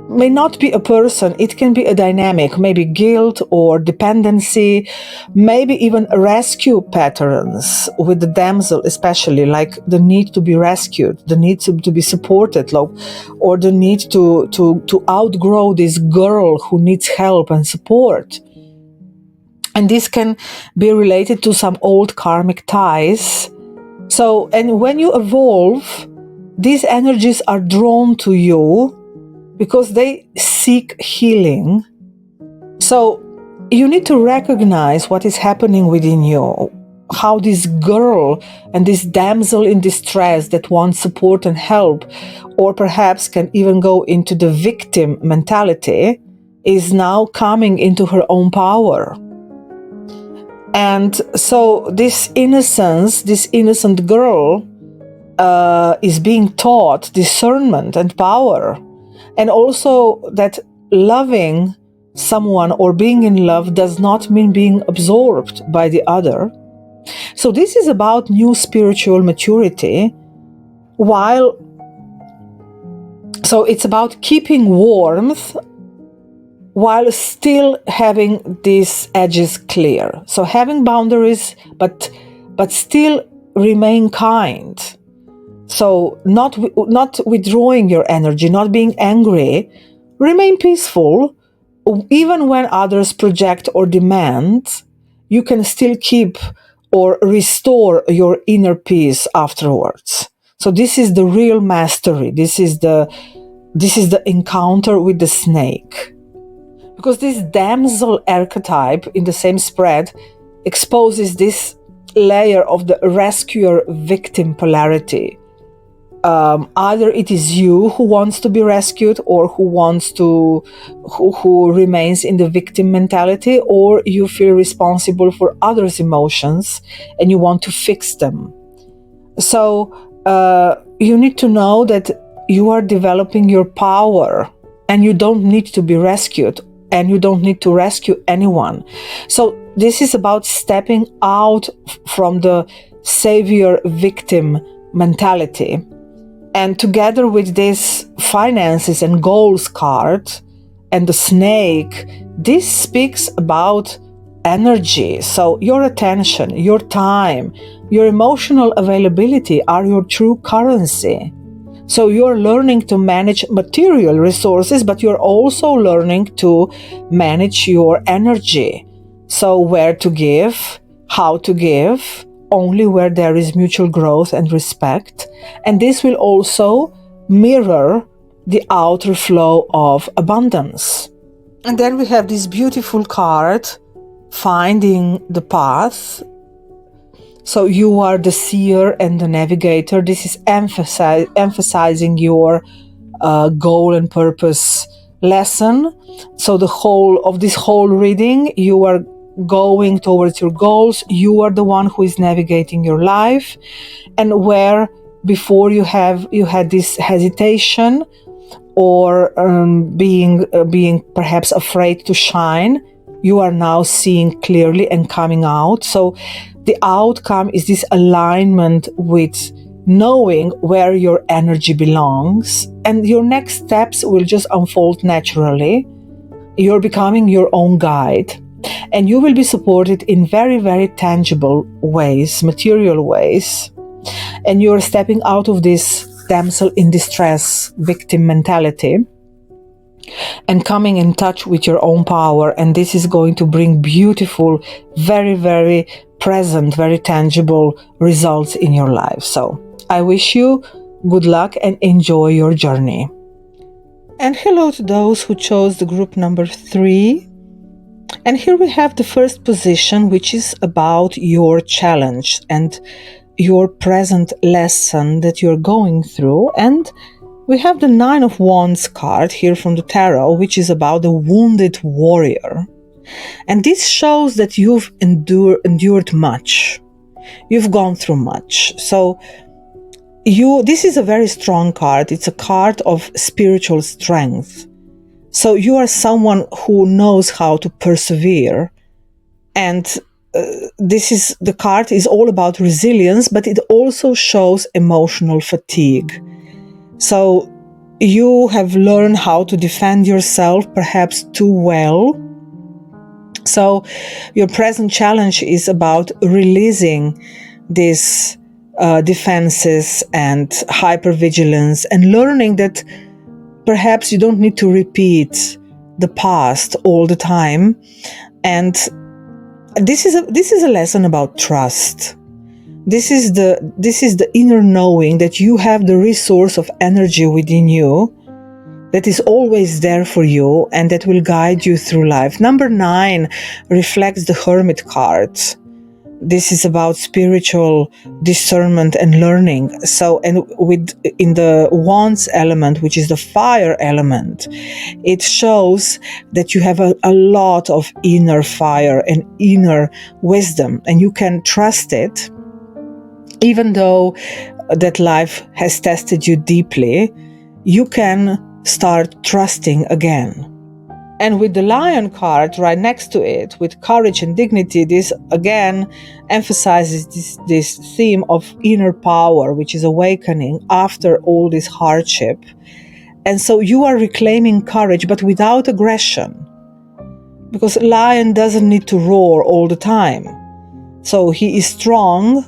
S1: may not be a person, it can be a dynamic, maybe guilt or dependency, maybe even rescue patterns with the damsel, especially like the need to be rescued, the need to be supported, or the need to outgrow this girl who needs help and support. And this can be related to some old karmic ties. So, and when you evolve, these energies are drawn to you because they seek healing. So you need to recognize what is happening within you, how this girl and this damsel in distress that wants support and help, or perhaps can even go into the victim mentality, is now coming into her own power. And so this innocence, this innocent girl, is being taught discernment and power. And also that loving someone or being in love does not mean being absorbed by the other. So this is about new spiritual maturity, so it's about keeping warmth while still having these edges clear. So having boundaries, but still remain kind. So not withdrawing your energy, not being angry, remain peaceful. Even when others project or demand, you can still keep or restore your inner peace afterwards. So this is the real mastery. This is the encounter with the snake. Because this damsel archetype in the same spread exposes this layer of the rescuer-victim polarity. Either it is you who wants to be rescued or who remains in the victim mentality, or you feel responsible for others' emotions and you want to fix them. So you need to know that you are developing your power and you don't need to be rescued and you don't need to rescue anyone. So this is about stepping out from the savior-victim mentality. And together with this finances and goals card and the snake, this speaks about energy. So your attention, your time, your emotional availability are your true currency. So you're learning to manage material resources, but you're also learning to manage your energy. So where to give, how to give, only where there is mutual growth and respect. And this will also mirror the outer flow of abundance. And then we have this beautiful card, Finding the Path. So you are the seer and the navigator. This is emphasizing your goal and purpose lesson. So the whole of this whole reading, you are going towards your goals. You are the one who is navigating your life, and where before you had this hesitation or being perhaps afraid to shine, you are now seeing clearly and coming out. So the outcome is this alignment with knowing where your energy belongs, and your next steps will just unfold naturally. You're becoming your own guide, and you will be supported in very, very tangible ways, material ways. And you're stepping out of this damsel in distress victim mentality and coming in touch with your own power. And this is going to bring beautiful, very, very present, very tangible results in your life. So I wish you good luck and enjoy your journey. And hello to those who chose the group number 3. And here we have the first position, which is about your challenge and your present lesson that you're going through. And we have the 9 of Wands card here from the tarot, which is about the wounded warrior. And this shows that you've endured much. You've gone through much. So this is a very strong card. It's a card of spiritual strength. So you are someone who knows how to persevere. And the card is all about resilience, but it also shows emotional fatigue. So you have learned how to defend yourself perhaps too well. So your present challenge is about releasing these defenses and hypervigilance, and learning that perhaps you don't need to repeat the past all the time. And this is a lesson about trust. This is the inner knowing that you have the resource of energy within you that is always there for you and that will guide you through life. Number 9 reflects the Hermit card. This is about spiritual discernment and learning. So, and in the Wands element, which is the fire element, it shows that you have a lot of inner fire and inner wisdom, and you can trust it, even though that life has tested you deeply. You can start trusting again. And with the Lion card right next to it, with courage and dignity, this again emphasizes this theme of inner power, which is awakening after all this hardship. And so you are reclaiming courage, but without aggression. Because Lion doesn't need to roar all the time. So he is strong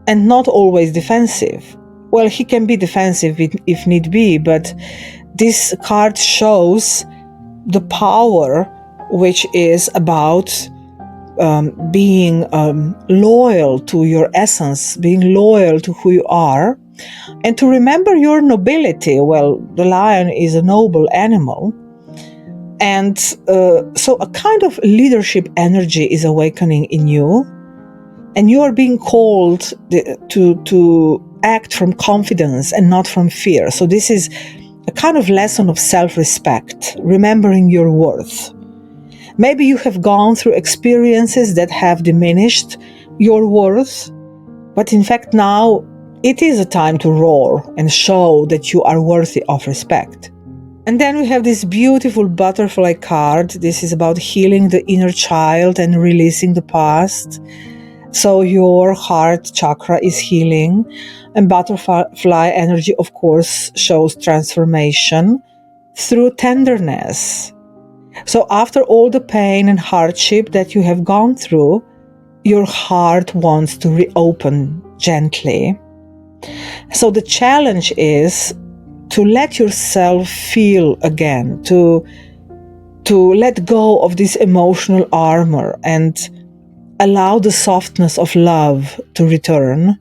S1: and not always defensive. Well, he can be defensive if need be, but this card shows the power, which is about being loyal to your essence, being loyal to who you are, and to remember your nobility. Well, the lion is a noble animal. And so a kind of leadership energy is awakening in you, and you are being called to act from confidence and not from fear. So this is a kind of lesson of self-respect, remembering your worth. Maybe you have gone through experiences that have diminished your worth, but in fact now it is a time to roar and show that you are worthy of respect. And then we have this beautiful butterfly card. This is about healing the inner child and releasing the past. So your heart chakra is healing, and butterfly energy, of course, shows transformation through tenderness. So after all the pain and hardship that you have gone through, your heart wants to reopen gently. So the challenge is to let yourself feel again, to let go of this emotional armor and allow the softness of love to return.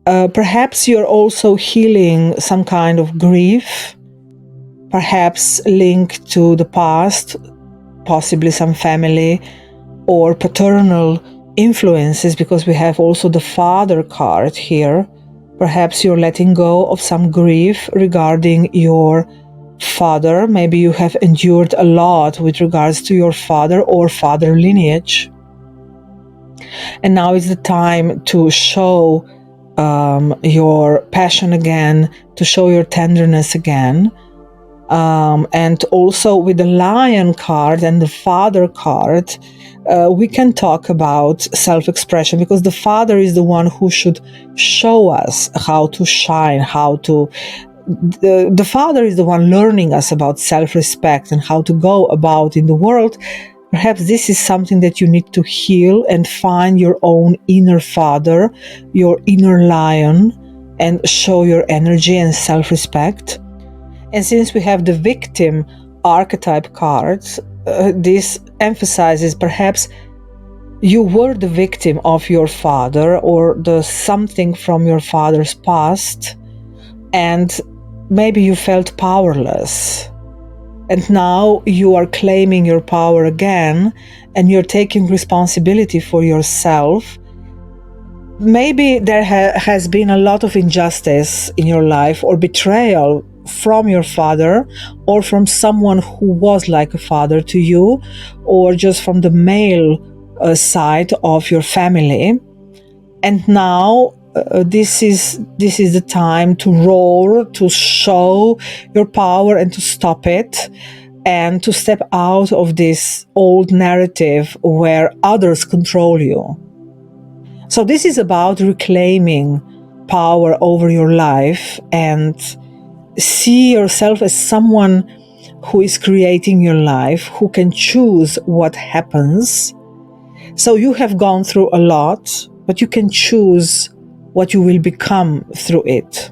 S1: Perhaps you're also healing some kind of grief, perhaps linked to the past, possibly some family or paternal influences, because we have also the Father card here. Perhaps you're letting go of some grief regarding your father. Maybe you have endured a lot with regards to your father or father lineage. And now is the time to show your passion again, to show your tenderness again. And also with the Lion card and the Father card, we can talk about self-expression, because the Father is the one who should show us how to shine, how to... The Father is the one learning us about self-respect and how to go about in the world. Perhaps this is something that you need to heal and find your own inner Father, your inner Lion, and show your energy and self-respect. And since we have the victim archetype cards, this emphasizes perhaps you were the victim of your father or the something from your father's past, and maybe you felt powerless. And now you are claiming your power again, and you're taking responsibility for yourself. Maybe there has been a lot of injustice in your life or betrayal from your father, or from someone who was like a father to you, or just from the male side of your family. And now this is the time to roar, to show your power and to stop it, and to step out of this old narrative where others control you. So this is about reclaiming power over your life and see yourself as someone who is creating your life, who can choose what happens. So you have gone through a lot, but you can choose what you will become through it,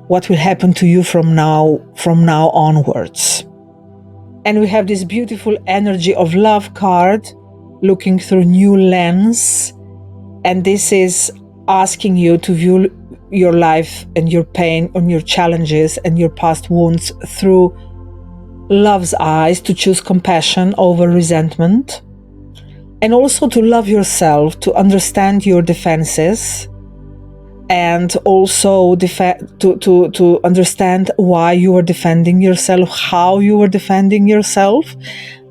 S1: what will happen to you from now onwards. And we have this beautiful energy of love card, looking through new lens, and this is asking you to view your life and your pain and your challenges and your past wounds through love's eyes, to choose compassion over resentment, and also to love yourself, to understand your defenses, and also to understand why you are defending yourself, how you are defending yourself,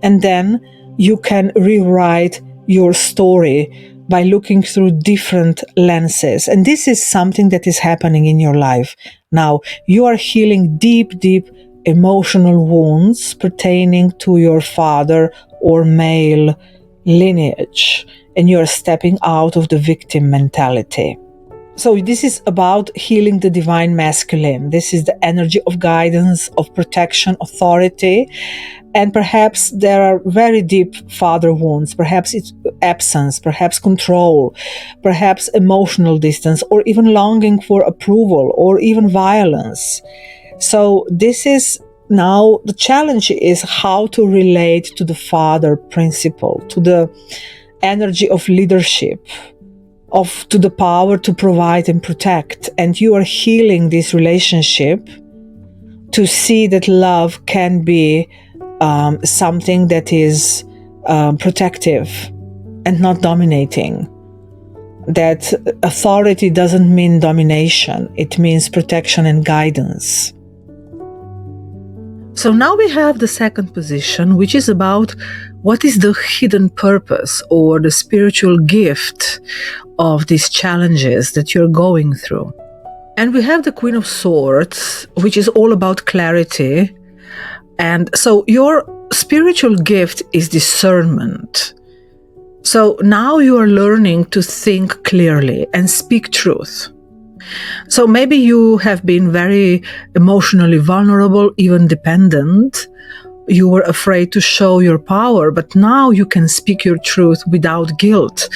S1: and then you can rewrite your story by looking through different lenses. And this is something that is happening in your life now. You are healing deep emotional wounds pertaining to your father or male lineage, and you are stepping out of the victim mentality. So this is about healing the divine masculine. This is the energy of guidance, of protection, authority. And perhaps there are very deep father wounds. Perhaps it's absence, perhaps control, perhaps emotional distance, or even longing for approval, or even violence. So this is now the challenge, is how to relate to the father principle, to the energy of leadership, to the power to provide and protect. And you are healing this relationship to see that love can be something that is protective and not dominating. That authority doesn't mean domination, it means protection and guidance. So now we have the second position, which is about what is the hidden purpose or the spiritual gift of these challenges that you're going through. And we have the Queen of Swords, which is all about clarity. And so your spiritual gift is discernment. So now you are learning to think clearly and speak truth. So maybe you have been very emotionally vulnerable, even dependent. You were afraid to show your power, but now you can speak your truth without guilt.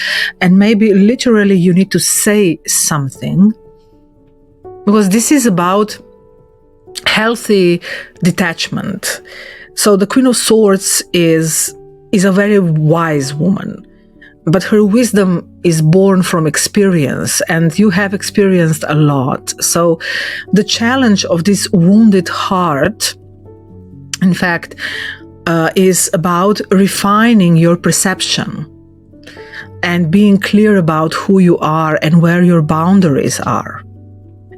S1: And maybe literally you need to say something, because this is about healthy detachment. So the Queen of Swords is a very wise woman, but her wisdom is born from experience, and you have experienced a lot. So the challenge of this wounded heart, in fact, is about refining your perception and being clear about who you are and where your boundaries are.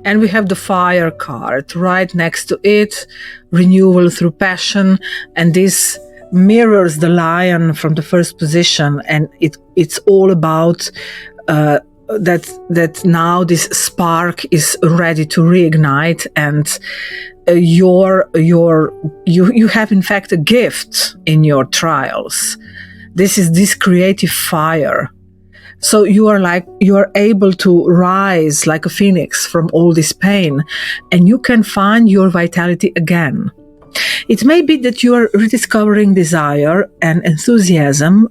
S1: And we have the Fire card right next to it, renewal through passion, and this mirrors the Lion from the first position, and it's all about that now this spark is ready to reignite, and you have in fact a gift in your trials. This is this creative fire. So you are able to rise like a phoenix from all this pain, and you can find your vitality again. It may be that you are rediscovering desire and enthusiasm,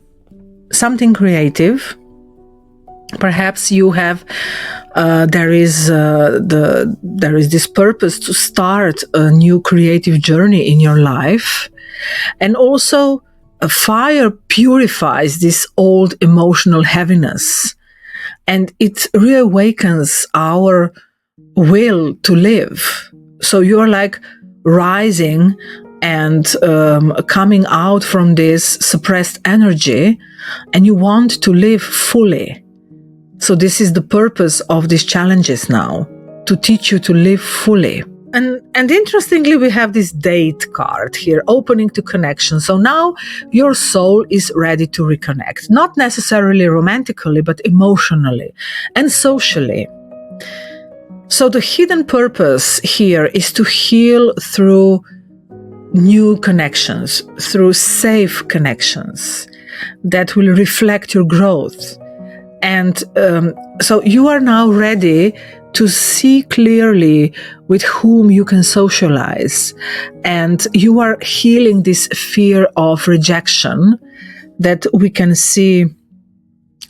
S1: something creative. Perhaps you have there is this purpose to start a new creative journey in your life, and also a fire purifies this old emotional heaviness, and it reawakens our will to live. So you're like rising and coming out from this suppressed energy, and you want to live fully. So this is the purpose of these challenges now, to teach you to live fully. And interestingly, we have this date card here, opening to connection. So now your soul is ready to reconnect, not necessarily romantically, but emotionally and socially. So the hidden purpose here is to heal through new connections, through safe connections that will reflect your growth. And so you are now ready to see clearly with whom you can socialize. And you are healing this fear of rejection that we can see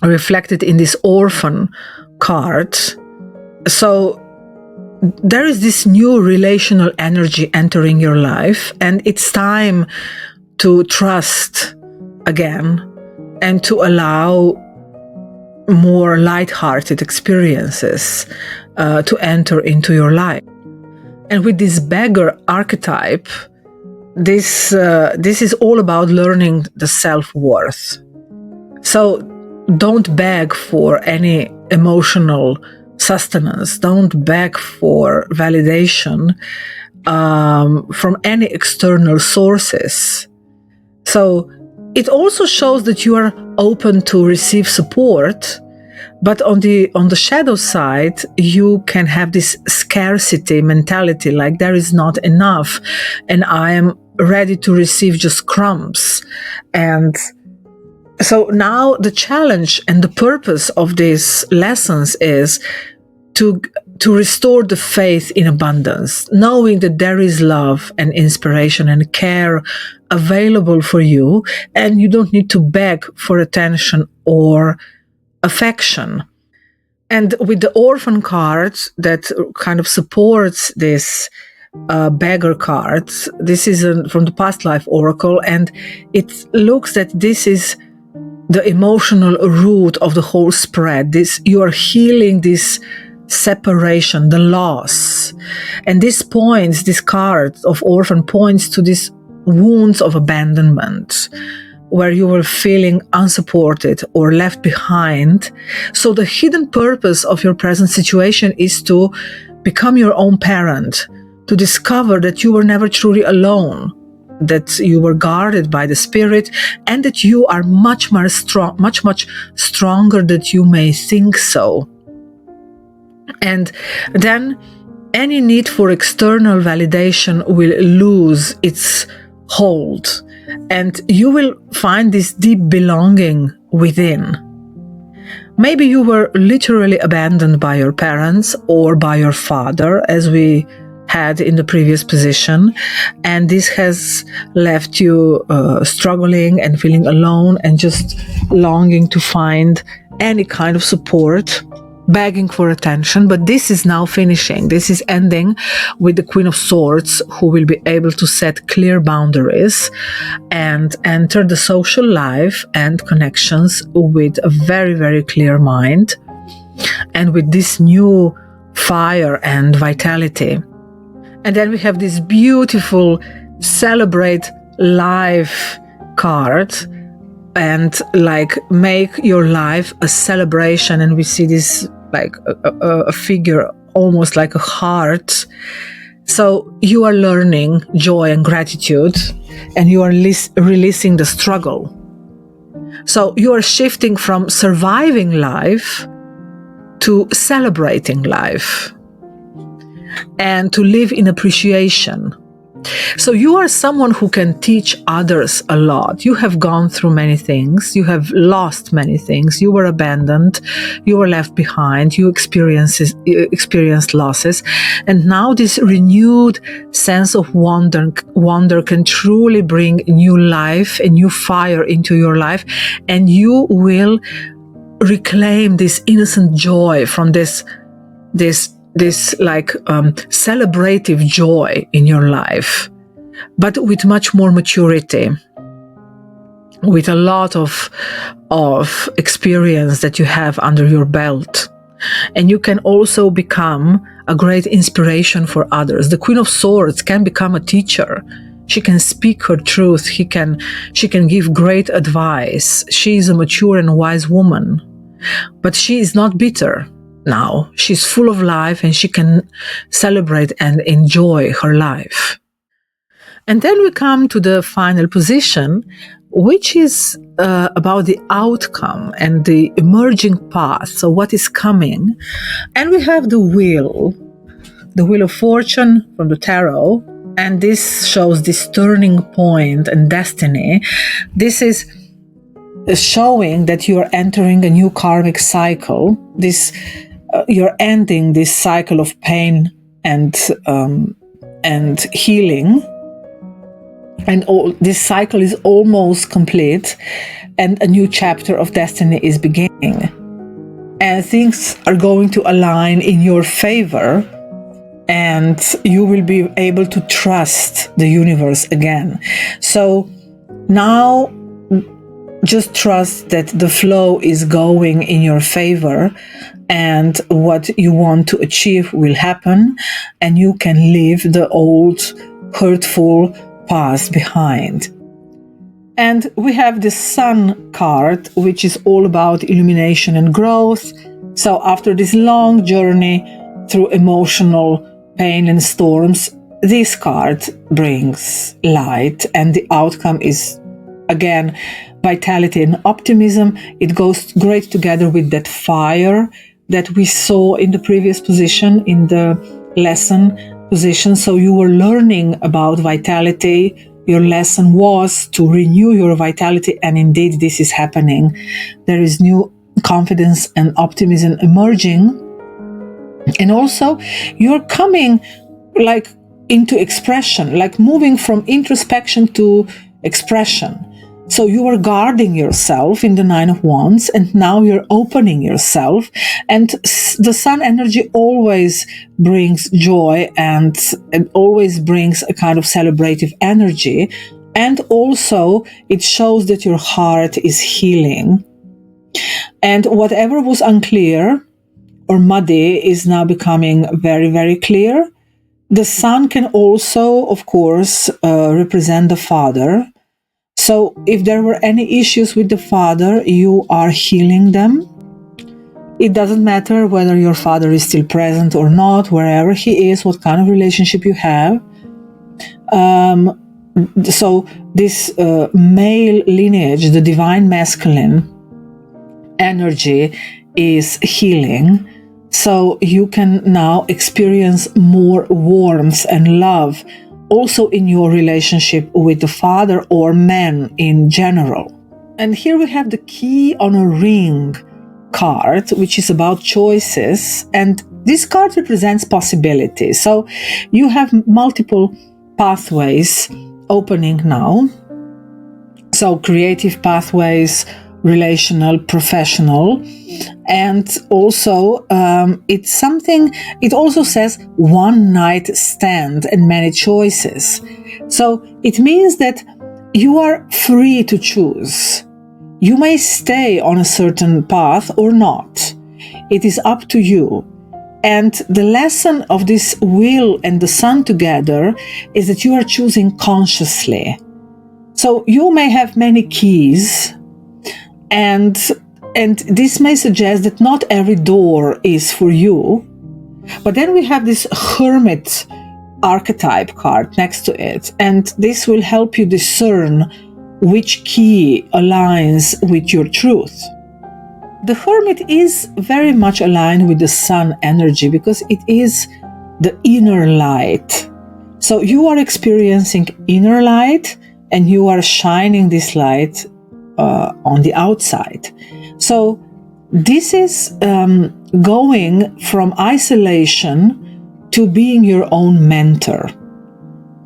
S1: reflected in this orphan card. So there is this new relational energy entering your life, and it's time to trust again and to allow more light-hearted experiences to enter into your life. And with this beggar archetype, this is all about learning the self-worth. So don't beg for any emotional sustenance. Don't beg for validation from any external sources. So it also shows that you are open to receive support, but on the shadow side, you can have this scarcity mentality, like there is not enough, and I am ready to receive just crumbs. And so now the challenge and the purpose of these lessons is to restore the faith in abundance, knowing that there is love and inspiration and care available for you, and you don't need to beg for attention or affection. And with the orphan card that kind of supports this beggar card, this is from the past life oracle, and it looks that this is the emotional root of the whole spread. This, you are healing this separation, the loss. And this card of orphan points to these wounds of abandonment, where you were feeling unsupported or left behind. So the hidden purpose of your present situation is to become your own parent, to discover that you were never truly alone, that you were guarded by the spirit, and that you are much stronger than you may think so. And then any need for external validation will lose its hold, and you will find this deep belonging within. Maybe you were literally abandoned by your parents or by your father, as we had in the previous position, and this has left you struggling and feeling alone and just longing to find any kind of support, begging for attention. But this is now finishing. This is ending with the Queen of Swords, who will be able to set clear boundaries and enter the social life and connections with a very, very clear mind, and with this new fire and vitality. And then we have this beautiful Celebrate Life card, and like make your life a celebration. And we see this like a figure, almost like a heart. So you are learning joy and gratitude, and you are releasing the struggle. So you are shifting from surviving life to celebrating life and to live in appreciation. So you are someone who can teach others a lot. You have gone through many things. You have lost many things. You were abandoned. You were left behind. You experienced losses. And now this renewed sense of wonder can truly bring new life and new fire into your life. And you will reclaim this innocent joy from this celebrative joy in your life, but with much more maturity, with a lot of experience that you have under your belt. And you can also become a great inspiration for others. The Queen of Swords can become a teacher. She can speak her truth. She can give great advice. She is a mature and wise woman, but she is not bitter. Now she's full of life and she can celebrate and enjoy her life. And then we come to the final position, which is about the outcome and the emerging path. So what is coming? And we have the Wheel of Fortune from the Tarot. And this shows this turning point and destiny. This is showing that you are entering a new karmic cycle. You're ending this cycle of pain and healing, and this cycle is almost complete, and a new chapter of destiny is beginning, and things are going to align in your favor, and you will be able to trust the universe again. So now just trust that the flow is going in your favor, and what you want to achieve will happen, and you can leave the old hurtful past behind. And we have the Sun card, which is all about illumination and growth. So after this long journey through emotional pain and storms, this card brings light, and the outcome is, again, vitality and optimism. It goes great together with that fire that we saw in the previous position, in the lesson position. So you were learning about vitality. Your lesson was to renew your vitality, and indeed this is happening. There is new confidence and optimism emerging. And also you're coming into expression, moving from introspection to expression. So you are guarding yourself in the Nine of Wands, and now you're opening yourself. And the Sun energy always brings joy and always brings a kind of celebrative energy. And also it shows that your heart is healing. And whatever was unclear or muddy is now becoming very, very clear. The Sun can also, of course, represent the Father. So if there were any issues with the Father, you are healing them. It doesn't matter whether your father is still present or not, wherever he is, what kind of relationship you have. So this male lineage, the divine masculine energy, is healing. So you can now experience more warmth and love also in your relationship with the Father or men in general. And here we have the Key on a Ring card, which is about choices. And this card represents possibilities. So you have multiple pathways opening now. So creative pathways, relational, professional. And also it also says one night stand and many choices. So it means that you are free to choose. You may stay on a certain path or not. It is up to you. And the lesson of this Wheel and the Sun together is that you are choosing consciously. So you may have many keys, and this may suggest that not every door is for you. But then we have this Hermit archetype card next to it, and this will help you discern which key aligns with your truth. the Hermit is very much aligned with the Sun energy because it is the inner light. So you are experiencing inner light and you are shining this light on the outside. So this is going from isolation to being your own mentor.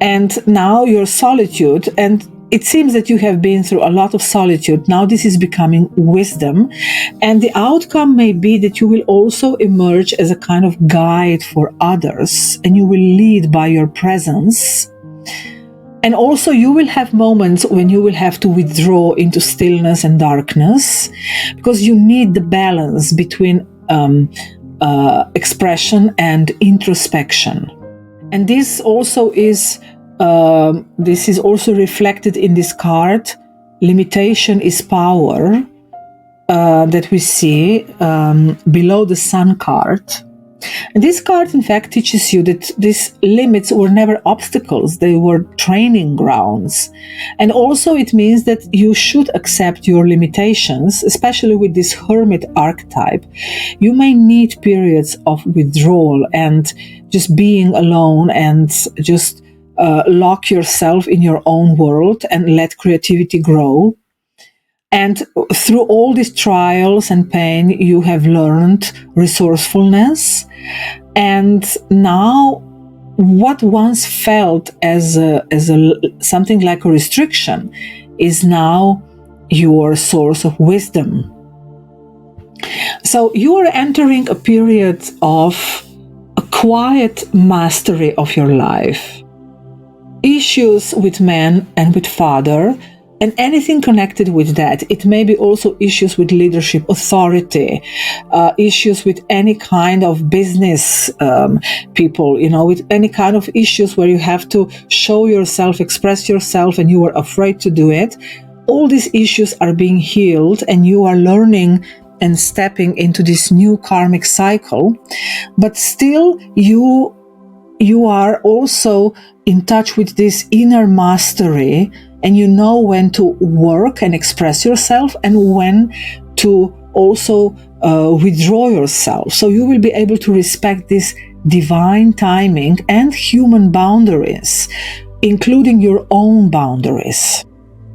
S1: And now your solitude, and it seems that you have been through a lot of solitude. Now this is becoming wisdom. And the outcome may be that you will also emerge as a kind of guide for others, and you will lead by your presence. And also you will have moments when you will have to withdraw into stillness and darkness, because you need the balance between expression and introspection. And this also is reflected in this card. Limitation is power, that we see below the Sun card. And this card, in fact, teaches you that these limits were never obstacles, they were training grounds. And also it means that you should accept your limitations, especially with this Hermit archetype. You may need periods of withdrawal and just being alone and just lock yourself in your own world and let creativity grow. And through all these trials and pain, you have learned resourcefulness. And now what once felt as something like a restriction is now your source of wisdom. So you are entering a period of a quiet mastery of your life. Issues with man and with father, and anything connected with that. It may be also issues with leadership, authority, issues with any kind of business people, with any kind of issues where you have to show yourself, express yourself, and you are afraid to do it. All these issues are being healed, and you are learning and stepping into this new karmic cycle. But still, you are also in touch with this inner mastery, and you know when to work and express yourself and when to also withdraw yourself. So you will be able to respect this divine timing and human boundaries, including your own boundaries.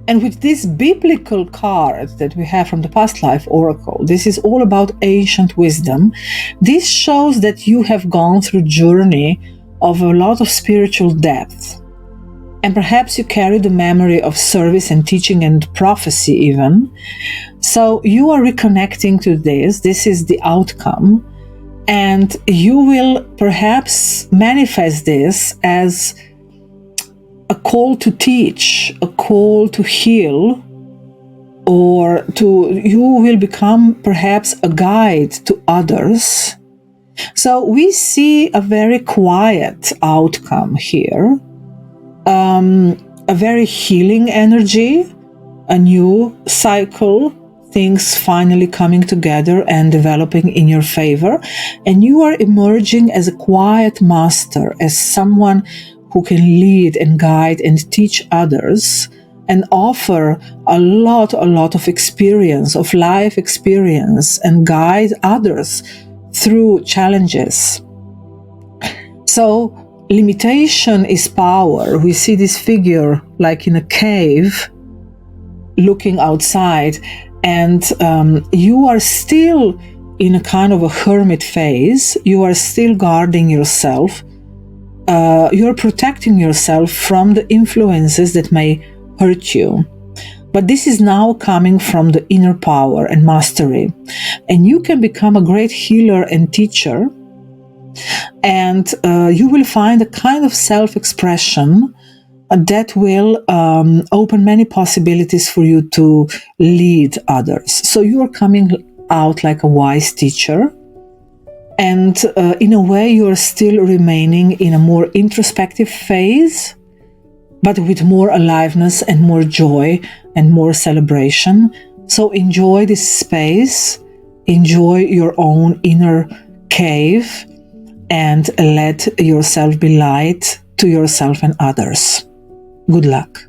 S1: And with this biblical card that we have from the Past Life Oracle, this is all about ancient wisdom. This shows that you have gone through a journey of a lot of spiritual depth. And perhaps you carry the memory of service and teaching and prophecy even. So you are reconnecting to this. This is the outcome. And you will perhaps manifest this as a call to teach, a call to heal, or you will become perhaps a guide to others. So we see a very quiet outcome here. A very healing energy, a new cycle, things finally coming together and developing in your favor. And you are emerging as a quiet master, as someone who can lead and guide and teach others and offer a lot of experience, of life experience, and guide others through challenges. So limitation is power. We see this figure like in a cave looking outside, and you are still in a kind of a hermit phase. You are still guarding yourself. You are protecting yourself from the influences that may hurt you. But this is now coming from the inner power and mastery. And you can become a great healer and teacher. And you will find a kind of self-expression that will open many possibilities for you to lead others. So you are coming out like a wise teacher. And in a way, you are still remaining in a more introspective phase, but with more aliveness and more joy and more celebration. So enjoy this space, enjoy your own inner cave, and let yourself be light to yourself and others. Good luck.